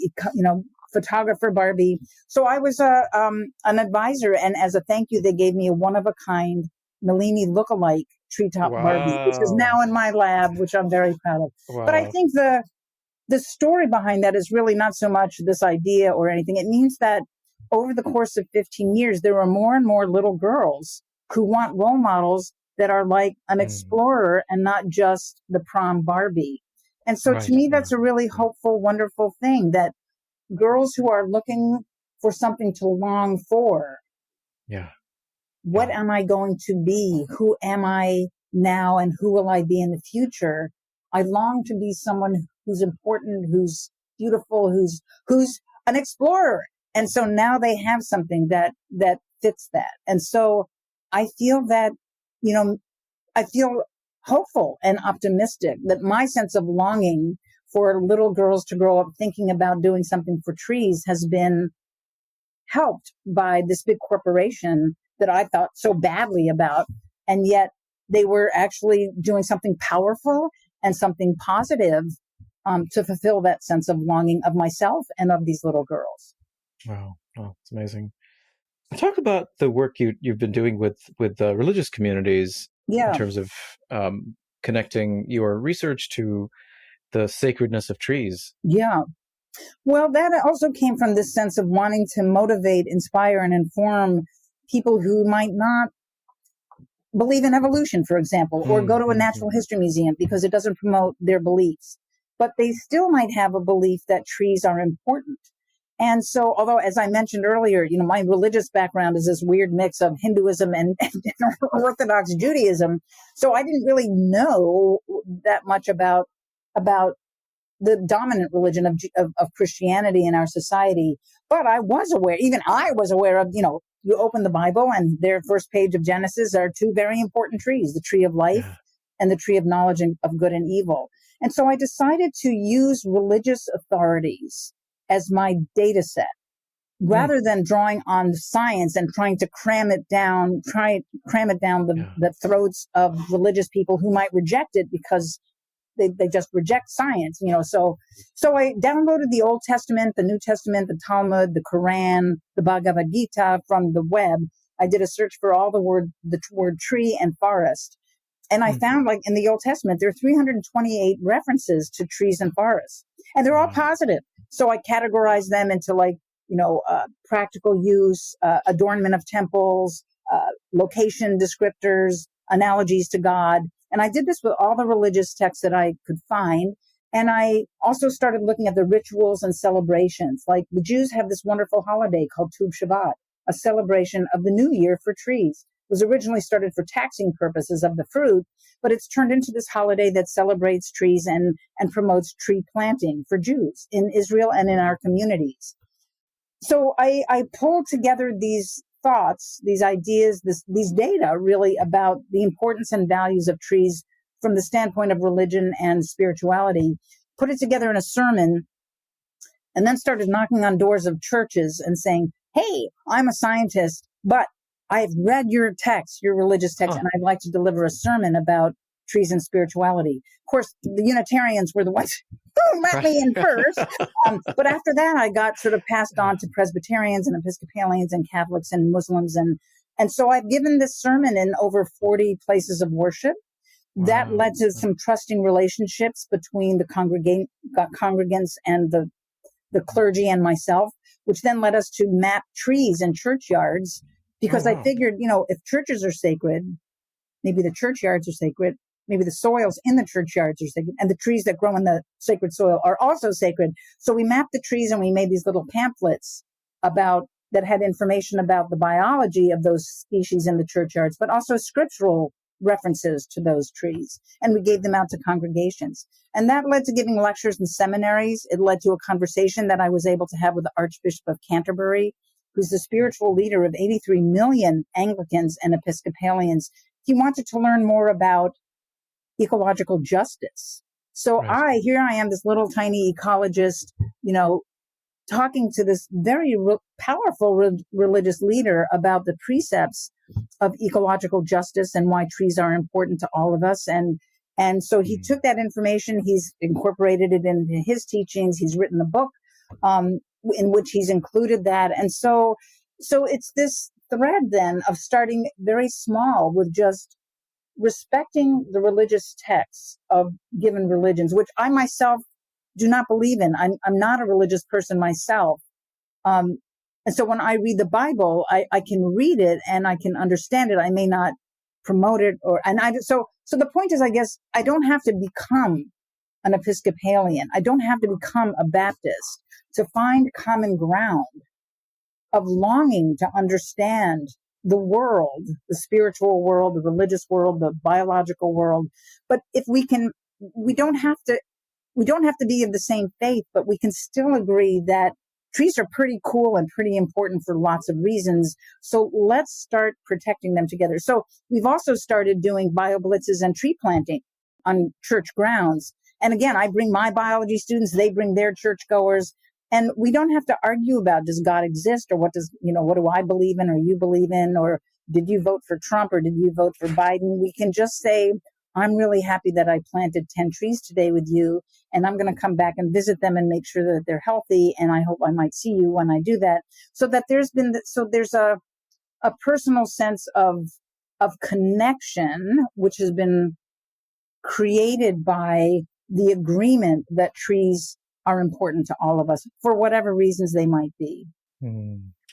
photographer Barbie. So I was an advisor, and as a thank you, they gave me a one-of-a-kind Nalini lookalike treetop Barbie, which is now in my lab, which I'm very proud of. Wow. But I think the story behind that is really not so much this idea or anything. It means that over the course of 15 years, there are more and more little girls who want role models that are like an explorer and not just the prom Barbie. And so to me, that's a really hopeful, wonderful thing, that girls who are looking for something to long for. Yeah. What am I going to be? Who am I now? And who will I be in the future? I long to be someone who's important, who's beautiful, who's an explorer. And so now they have something that fits that. And so I feel that, I feel hopeful and optimistic that my sense of longing for little girls to grow up thinking about doing something for trees has been helped by this big corporation that I thought so badly about. And yet they were actually doing something powerful and something positive to fulfill that sense of longing of myself and of these little girls. Wow. Oh, it's amazing. Talk about the work you've been doing with religious communities in Yeah. terms of connecting your research to the sacredness of trees. Yeah. Well, that also came from this sense of wanting to motivate, inspire, and inform people who might not believe in evolution, for example, or go to a natural history museum because it doesn't promote their beliefs. But they still might have a belief that trees are important. And so, although, as I mentioned earlier, my religious background is this weird mix of Hinduism and Orthodox Judaism. So I didn't really know that much about the dominant religion of Christianity in our society. But I was aware, even I was aware of, you open the Bible and their first page of Genesis are two very important trees, the tree of life and the tree of knowledge of good and evil. And so I decided to use religious authorities as my data set rather than drawing on science and trying to cram it down the throats of religious people who might reject it because they just reject science, So I downloaded the Old Testament, the New Testament, the Talmud, the Quran, the Bhagavad Gita from the web. I did a search for all the word tree and forest. And I found, like in the Old Testament, there are 328 references to trees and forests, and they're all positive. So I categorized them into practical use, adornment of temples, location descriptors, analogies to God. And I did this with all the religious texts that I could find. And I also started looking at the rituals and celebrations. Like the Jews have this wonderful holiday called Tu B'Shavat, a celebration of the new year for trees. It was originally started for taxing purposes of the fruit, but it's turned into this holiday that celebrates trees and promotes tree planting for Jews in Israel and in our communities. So I pulled together these thoughts, these ideas, these data really about the importance and values of trees from the standpoint of religion and spirituality, put it together in a sermon, and then started knocking on doors of churches and saying, hey, I'm a scientist, but I've read your text, your religious text, and I'd like to deliver a sermon about trees and spirituality. Of course, the Unitarians were the ones who let me in first. But after that, I got sort of passed on to Presbyterians and Episcopalians and Catholics and Muslims. And so I've given this sermon in over 40 places of worship. That led to some trusting relationships between the congregants and the clergy and myself, which then led us to map trees in churchyards. Because I figured, if churches are sacred, maybe the churchyards are sacred, maybe the soils in the churchyards are sacred, and the trees that grow in the sacred soil are also sacred. So we mapped the trees and we made these little pamphlets that had information about the biology of those species in the churchyards, but also scriptural references to those trees. And we gave them out to congregations. And that led to giving lectures in seminaries. It led to a conversation that I was able to have with the Archbishop of Canterbury, who's the spiritual leader of 83 million Anglicans and Episcopalians. He wanted to learn more about ecological justice. So here I am, this little tiny ecologist, talking to this very powerful religious leader about the precepts of ecological justice and why trees are important to all of us. And so he took that information, he's incorporated it into his teachings, he's written a book, in which he's included that. And so it's this thread then of starting very small with just respecting the religious texts of given religions, which I myself do not believe in. I'm not a religious person myself. And so when I read the Bible, I can read it and I can understand it. I may not promote it so the point is, I guess, I don't have to become an Episcopalian. I don't have to become a Baptist to find common ground of longing to understand the world, the spiritual world, the religious world, the biological world. But if we don't have to be of the same faith, but we can still agree that trees are pretty cool and pretty important for lots of reasons. So let's start protecting them together. So we've also started doing bio-blitzes and tree planting on church grounds. And again, I bring my biology students, they bring their churchgoers, and we don't have to argue about, does God exist, or what do I believe in or you believe in, or did you vote for Trump or did you vote for Biden? We can just say, I'm really happy that I planted 10 trees today with you, and I'm going to come back and visit them and make sure that they're healthy. And I hope I might see you when I do that. So that there's a personal sense of connection, which has been created by the agreement that trees are important to all of us for whatever reasons they might be.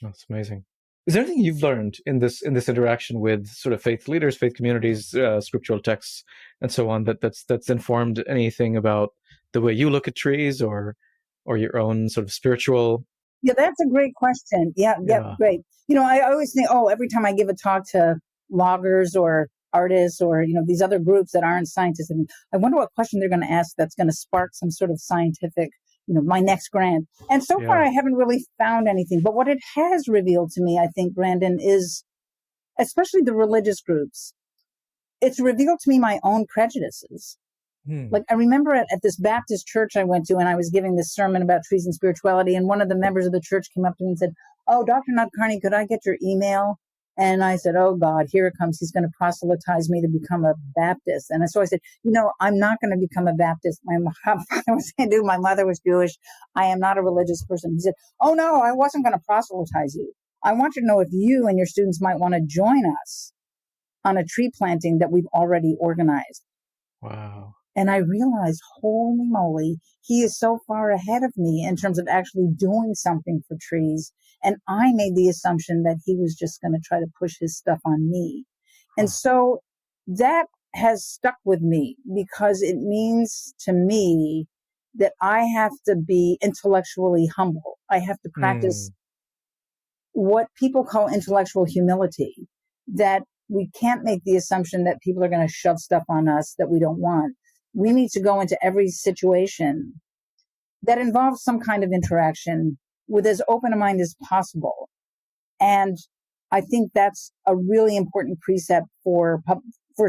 That's amazing. Is there anything you've learned in this interaction with sort of faith leaders, faith communities, scriptural texts, and so on that's informed anything about the way you look at trees or your own sort of spiritual? Yeah, that's a great question. Yeah, great. I always think, every time I give a talk to loggers or artists or, these other groups that aren't scientists, and I wonder what question they're going to ask that's going to spark some sort of scientific, my next grant. And so far, I haven't really found anything. But what it has revealed to me, I think, Brandon, is especially the religious groups, it's revealed to me my own prejudices. Like I remember at this Baptist church I went to, and I was giving this sermon about trees and spirituality, and one of the members of the church came up to me and said, "Oh, Dr. Nadkarni, could I get your email?" And I said, "Oh God, here it comes. He's going to proselytize me to become a Baptist." And so I said, I'm not going to become a Baptist. My father was Hindu. My mother was Jewish. I am not a religious person. He said, "Oh no, I wasn't going to proselytize you. I want you to know if you and your students might want to join us on a tree planting that we've already organized." Wow. And I realized, holy moly, he is so far ahead of me in terms of actually doing something for trees. And I made the assumption that he was just going to try to push his stuff on me. And so that has stuck with me because it means to me that I have to be intellectually humble. I have to practice what people call intellectual humility, that we can't make the assumption that people are going to shove stuff on us that we don't want. We need to go into every situation that involves some kind of interaction with as open a mind as possible. And I think that's a really important precept for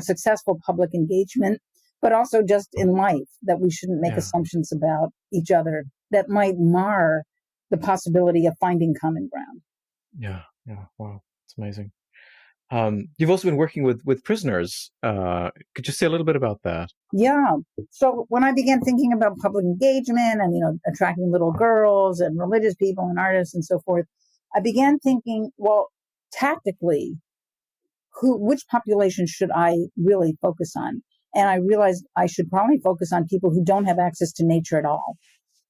successful public engagement, but also just in life, that we shouldn't make assumptions about each other that might mar the possibility of finding common ground. Yeah. Wow. It's amazing. You've also been working with prisoners. Could you say a little bit about that? Yeah. So when I began thinking about public engagement and, attracting little girls and religious people and artists and so forth, I began thinking, well, tactically, which population should I really focus on? And I realized I should probably focus on people who don't have access to nature at all.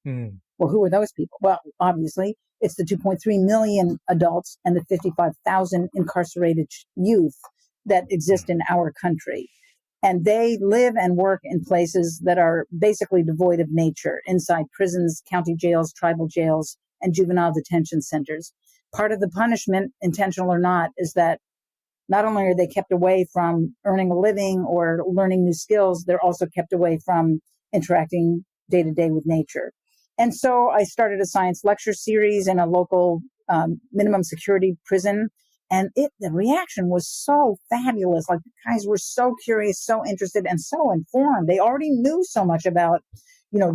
Well, who are those people? Well, obviously, it's the 2.3 million adults and the 55,000 incarcerated youth that exist in our country. And they live and work in places that are basically devoid of nature, inside prisons, county jails, tribal jails, and juvenile detention centers. Part of the punishment, intentional or not, is that not only are they kept away from earning a living or learning new skills, they're also kept away from interacting day to day with nature. And so I started a science lecture series in a local minimum security prison. And the reaction was so fabulous. Like, the guys were so curious, so interested, and so informed. They already knew so much about,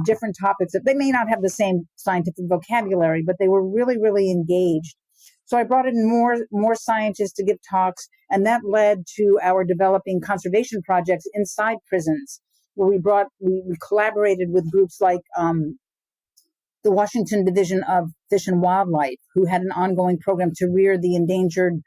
different topics that they may not have the same scientific vocabulary, but they were really, really engaged. So I brought in more scientists to give talks, and that led to our developing conservation projects inside prisons, where we collaborated with groups like the Washington Division of Fish and Wildlife, who had an ongoing program to rear the endangered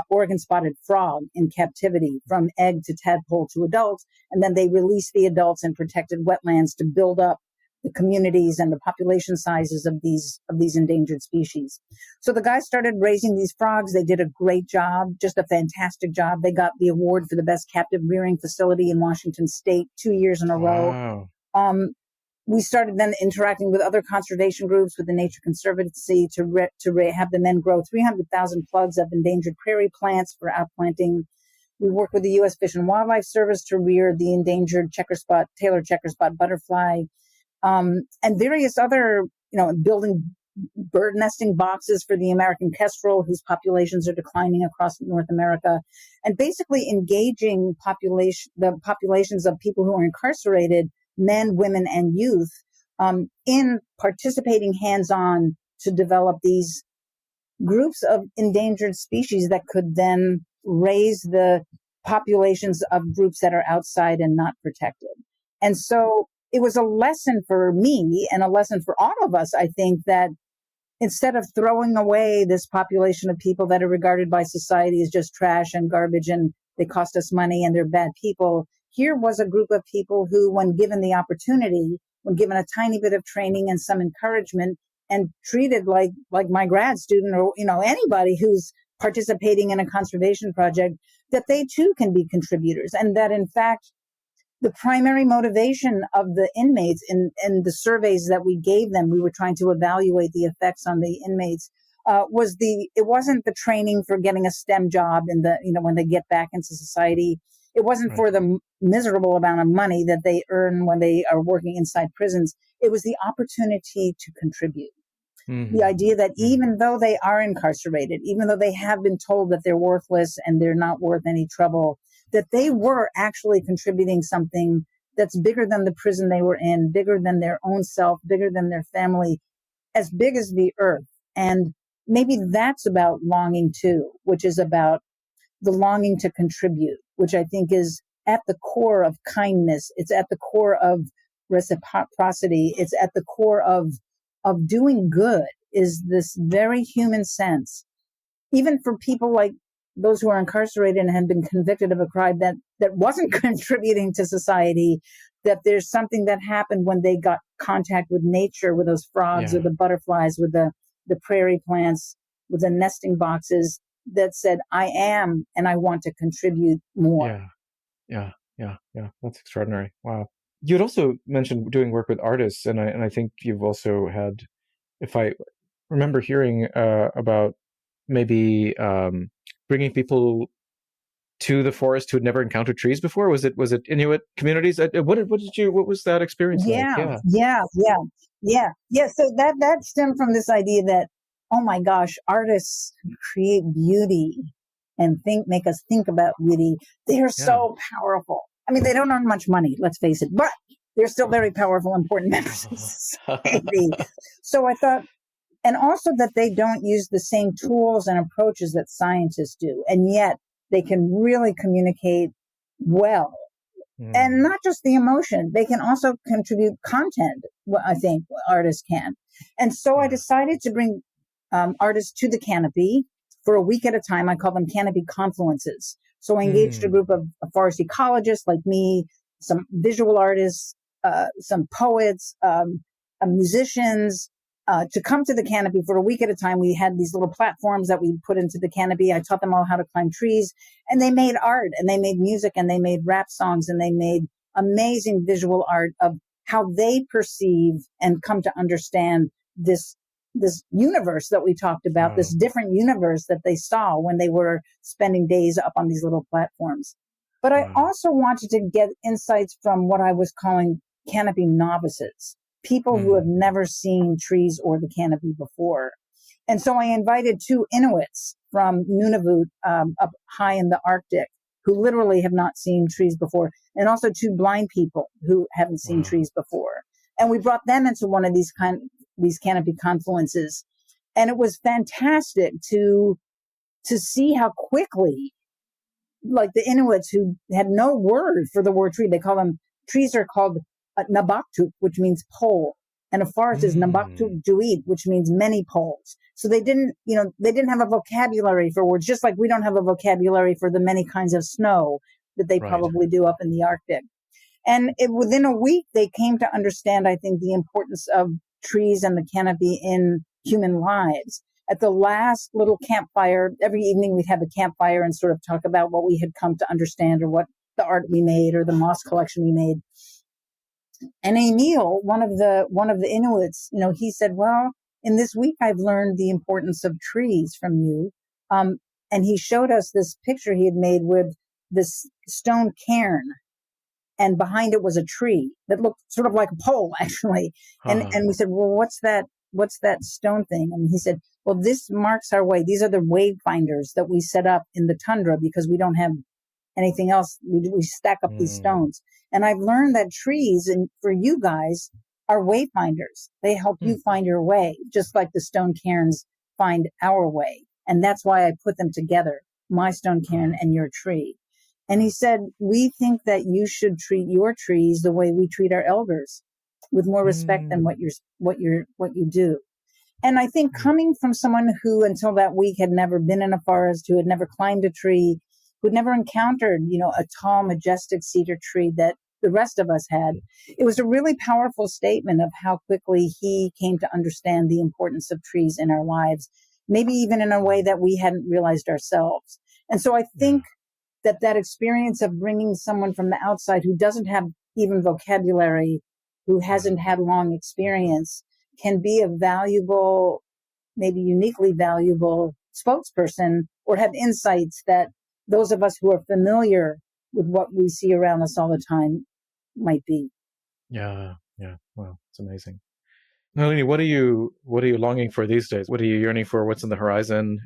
Oregon spotted frog in captivity from egg to tadpole to adult. And then they released the adults in protected wetlands to build up the communities and the population sizes of these endangered species. So the guys started raising these frogs. They did a great job, just a fantastic job. They got the award for the best captive rearing facility in Washington State 2 years in a row. We started then interacting with other conservation groups, with the Nature Conservancy, to have the men grow 300,000 plugs of endangered prairie plants for outplanting. We worked with the U.S. Fish and Wildlife Service to rear the endangered Taylor checkerspot butterfly, and various other, building bird nesting boxes for the American kestrel, whose populations are declining across North America, and basically engaging the populations of people who are incarcerated, men, women, and youth, in participating hands-on to develop these groups of endangered species that could then raise the populations of groups that are outside and not protected. And so it was a lesson for me and a lesson for all of us, I think, that instead of throwing away this population of people that are regarded by society as just trash and garbage and they cost us money and they're bad people, here was a group of people who, when given the opportunity, when given a tiny bit of training and some encouragement and treated like my grad student or, anybody who's participating in a conservation project, that they too can be contributors. And that in fact, the primary motivation of the inmates in the surveys that we gave them, we were trying to evaluate the effects on the inmates, it wasn't the training for getting a STEM job when they get back into society. It wasn't for the miserable amount of money that they earn when they are working inside prisons. It was the opportunity to contribute. Mm-hmm. The idea that even though they are incarcerated, even though they have been told that they're worthless and they're not worth any trouble, that they were actually contributing something that's bigger than the prison they were in, bigger than their own self, bigger than their family, as big as the earth. And maybe that's about longing too, which is about the longing to contribute, which I think is at the core of kindness. It's at the core of reciprocity. It's at the core of doing good, is this very human sense. Even for people like those who are incarcerated and have been convicted of a crime that wasn't contributing to society, that there's something that happened when they got contact with nature, with those frogs or the butterflies, with the prairie plants, with the nesting boxes, that said, I am, and I want to contribute more. Yeah. That's extraordinary. Wow. You had also mentioned doing work with artists, and I think you've also had, if I remember hearing about maybe bringing people to the forest who had never encountered trees before. Was it Inuit communities? What was that experience like? Yeah. So that stemmed from this idea that, oh my gosh, artists create beauty and make us think about beauty. They are so powerful. I mean, they don't earn much money, let's face it, but they're still very powerful, important members of society. So I thought, and also that they don't use the same tools and approaches that scientists do, and yet they can really communicate well. And not just the emotion, they can also contribute content, I think artists can. And so I decided to bring artists to the canopy for a week at a time. I call them canopy confluences. So I engaged a group of forest ecologists like me, some visual artists, some poets, musicians, to come to the canopy for a week at a time. We had these little platforms that we put into the canopy. I taught them all how to climb trees, and they made art, and they made music, and they made rap songs, and they made amazing visual art of how they perceive and come to understand this universe that we talked about, this different universe that they saw when they were spending days up on these little platforms. But I also wanted to get insights from what I was calling canopy novices, people who have never seen trees or the canopy before. And so I invited 2 Inuits from Nunavut, up high in the Arctic, who literally have not seen trees before, and also 2 blind people who haven't seen trees before. And we brought them into one of these canopy confluences. And it was fantastic to see how quickly, like the Inuits who had no word for the word tree, trees are called nabaktuk, which means pole, and a forest is nabaktuk duit, which means many poles. So they didn't have a vocabulary for words, just like we don't have a vocabulary for the many kinds of snow that they probably do up in the Arctic. And within a week, they came to understand, I think, the importance of trees and the canopy in human lives. At the last little campfire, every evening we'd have a campfire and sort of talk about what we had come to understand, or what the art we made, or the moss collection we made. And Emil, one of the Inuits, he said, well, in this week, I've learned the importance of trees from you. And he showed us this picture he had made with this stone cairn. And behind it was a tree that looked sort of like a pole, actually. And we said, well, what's that stone thing? And he said, well, this marks our way. These are the wayfinders that we set up in the tundra because we don't have anything else. We stack up these stones. And I've learned that trees, and for you guys, are wayfinders. They help you find your way, just like the stone cairns find our way. And that's why I put them together. my stone cairn and your tree. And he said, we think that you should treat your trees the way we treat our elders, with more respect than what you do. And I think coming from someone who until that week had never been in a forest, who had never climbed a tree, who'd never encountered, a tall, majestic cedar tree that the rest of us had, it was a really powerful statement of how quickly he came to understand the importance of trees in our lives, maybe even in a way that we hadn't realized ourselves. And so I think that experience of bringing someone from the outside who doesn't have even vocabulary, who hasn't had long experience, can be a valuable, maybe uniquely valuable spokesperson or have insights that those of us who are familiar with what we see around us all the time might be. Yeah. Wow, it's amazing. Nalini, what are you longing for these days? What are you yearning for? What's on the horizon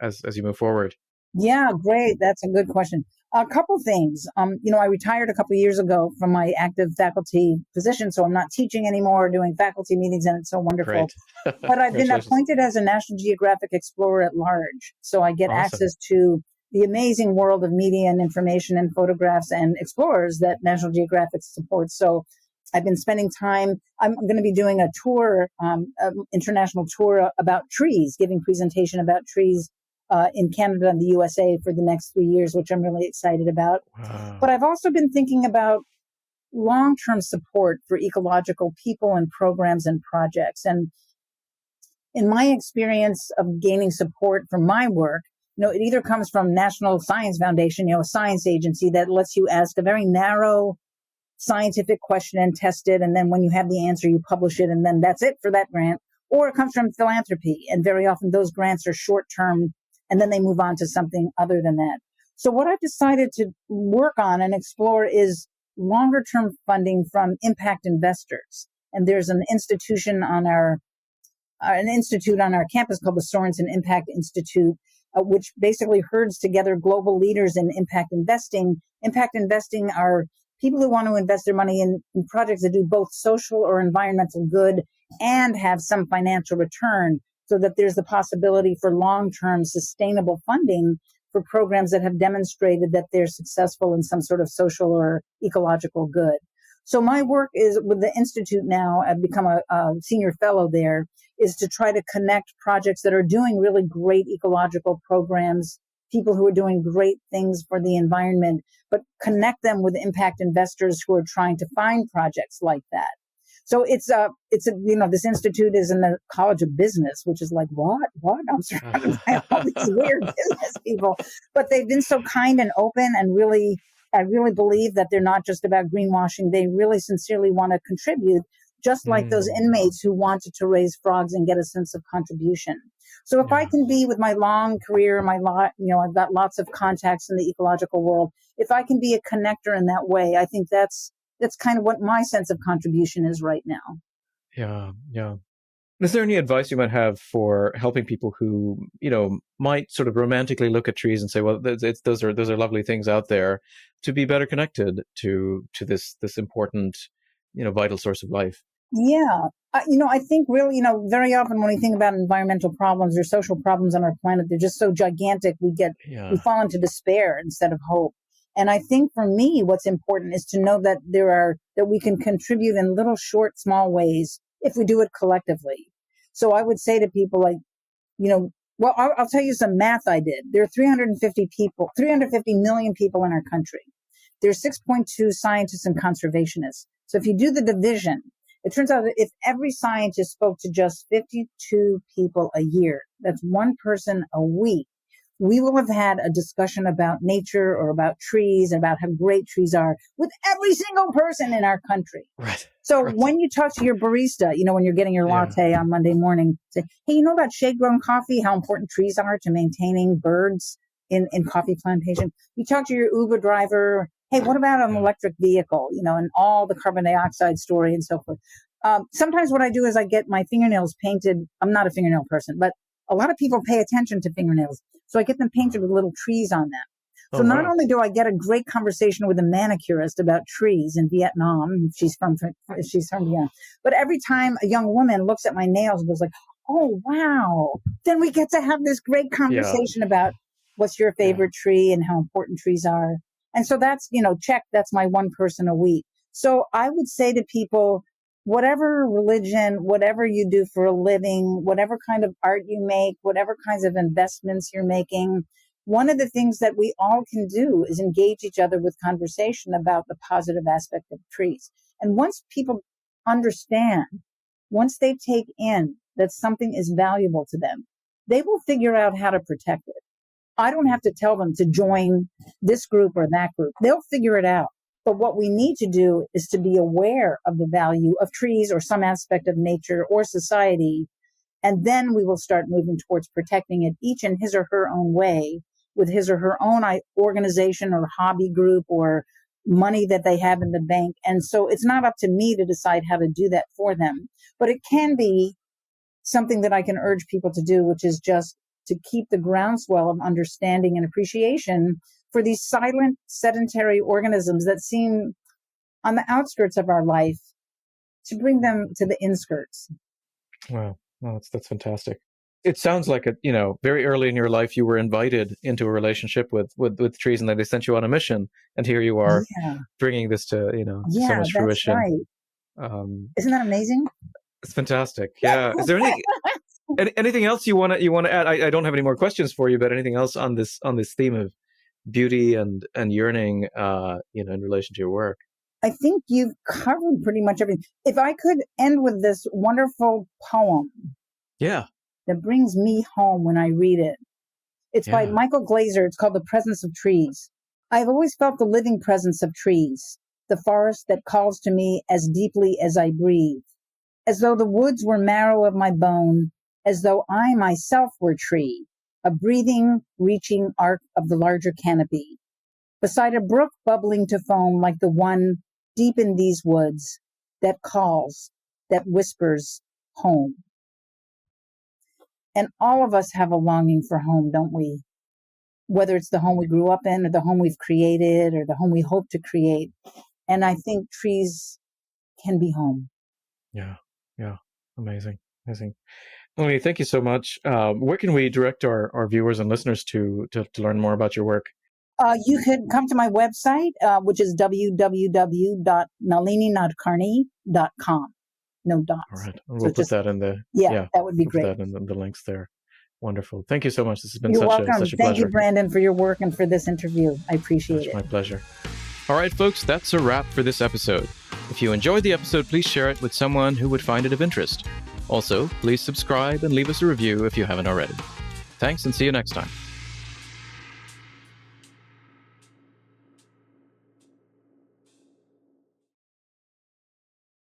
as you move forward? Yeah, great. That's a good question. A couple things. I retired a couple years ago from my active faculty position, so I'm not teaching anymore, doing faculty meetings, and it's so wonderful. Great. But I've been appointed as a National Geographic Explorer at large, so I get access to the amazing world of media and information and photographs and explorers that National Geographic supports. So I've been spending time. I'm going to be doing a tour, international tour about trees, giving presentation about trees in Canada and the USA for the next 3 years, which I'm really excited about. Wow. But I've also been thinking about long-term support for ecological people and programs and projects. And in my experience of gaining support for my work, it either comes from National Science Foundation, a science agency that lets you ask a very narrow scientific question and test it. And then when you have the answer, you publish it. And then that's it for that grant. Or it comes from philanthropy. And very often those grants are short-term, and then they move on to something other than that. So what I've decided to work on and explore is longer-term funding from impact investors. And there's an institution on our campus called the Sorensen Impact Institute, which basically herds together global leaders in impact investing. Impact investing are people who want to invest their money in projects that do both social or environmental good and have some financial return, so that there's the possibility for long-term sustainable funding for programs that have demonstrated that they're successful in some sort of social or ecological good. So my work is with the Institute now. I've become a senior fellow there, is to try to connect projects that are doing really great ecological programs, people who are doing great things for the environment, but connect them with impact investors who are trying to find projects like that. So it's this institute is in the College of Business, which is like, what? I'm surrounded by all these weird business people, but they've been so kind and open, and I really believe that they're not just about greenwashing. They really sincerely want to contribute, just like those inmates who wanted to raise frogs and get a sense of contribution. So if I can be, with my long career, I've got lots of contacts in the ecological world. If I can be a connector in that way, I think that's kind of what my sense of contribution is right now. Yeah. Is there any advice you might have for helping people who, might sort of romantically look at trees and say, well, those are lovely things out there, to be better connected to this important, vital source of life? Yeah. I think really, very often when we think about environmental problems or social problems on our planet, they're just so gigantic, we fall into despair instead of hope. And I think for me, what's important is to know that that we can contribute in little, short, small ways if we do it collectively. So I would say to people I'll tell you some math I did. There are 350 million people in our country. There's 6.2 scientists and conservationists. So if you do the division, it turns out that if every scientist spoke to just 52 people a year, that's one person a week, we will have had a discussion about nature or about trees and about how great trees are with every single person in our country. Right. So when you talk to your barista, when you're getting your latte on Monday morning, say, hey, about shade-grown coffee, how important trees are to maintaining birds in coffee plantation. You talk to your Uber driver, hey, what about an electric vehicle, and all the carbon dioxide story and so forth. Sometimes what I do is I get my fingernails painted. I'm not a fingernail person, but a lot of people pay attention to fingernails. So I get them painted with little trees on them. So not only do I get a great conversation with a manicurist about trees in Vietnam, she's from Vietnam, but every time a young woman looks at my nails and goes like, oh, wow, then we get to have this great conversation about what's your favorite tree and how important trees are. And so that's, check, that's my one person a week. So I would say to people, whatever religion, whatever you do for a living, whatever kind of art you make, whatever kinds of investments you're making, one of the things that we all can do is engage each other with conversation about the positive aspect of trees. And once people understand, once they take in that something is valuable to them, they will figure out how to protect it. I don't have to tell them to join this group or that group. They'll figure it out. But what we need to do is to be aware of the value of trees or some aspect of nature or society. And then we will start moving towards protecting it, each in his or her own way, with his or her own organization or hobby group or money that they have in the bank. And so it's not up to me to decide how to do that for them. But it can be something that I can urge people to do, which is just to keep the groundswell of understanding and appreciation for these silent, sedentary organisms that seem on the outskirts of our life, to bring them to the inskirts. Wow, that's fantastic. It sounds like very early in your life you were invited into a relationship with trees, and then they sent you on a mission, and here you are bringing this to so much fruition. Right. Isn't that amazing? It's fantastic. Yeah. Is there anything else you want to add? I don't have any more questions for you, but anything else on this theme of beauty and yearning, in relation to your work? I think you've covered pretty much everything. If I could end with this wonderful poem. Yeah. That brings me home when I read it. It's by Michael Glaser. It's called The Presence of Trees. I've always felt the living presence of trees, the forest that calls to me as deeply as I breathe, as though the woods were marrow of my bone, as though I myself were tree, a breathing, reaching arc of the larger canopy, beside a brook bubbling to foam like the one deep in these woods that calls, that whispers home. And all of us have a longing for home, don't we? Whether it's the home we grew up in or the home we've created or the home we hope to create. And I think trees can be home. Yeah. Amazing. Nalini, thank you so much. Where can we direct our viewers and listeners to learn more about your work? You could come to my website, which is www.nalininadkarni.com. No dots. All right. We'll put that in the... Yeah, that would be great. Put that in the links there. Wonderful. Thank you so much. This has been You're such welcome. a pleasure. Thank you, Brandon, for your work and for this interview. I appreciate it. My pleasure. All right, folks, that's a wrap for this episode. If you enjoyed the episode, please share it with someone who would find it of interest. Also, please subscribe and leave us a review if you haven't already. Thanks, and see you next time.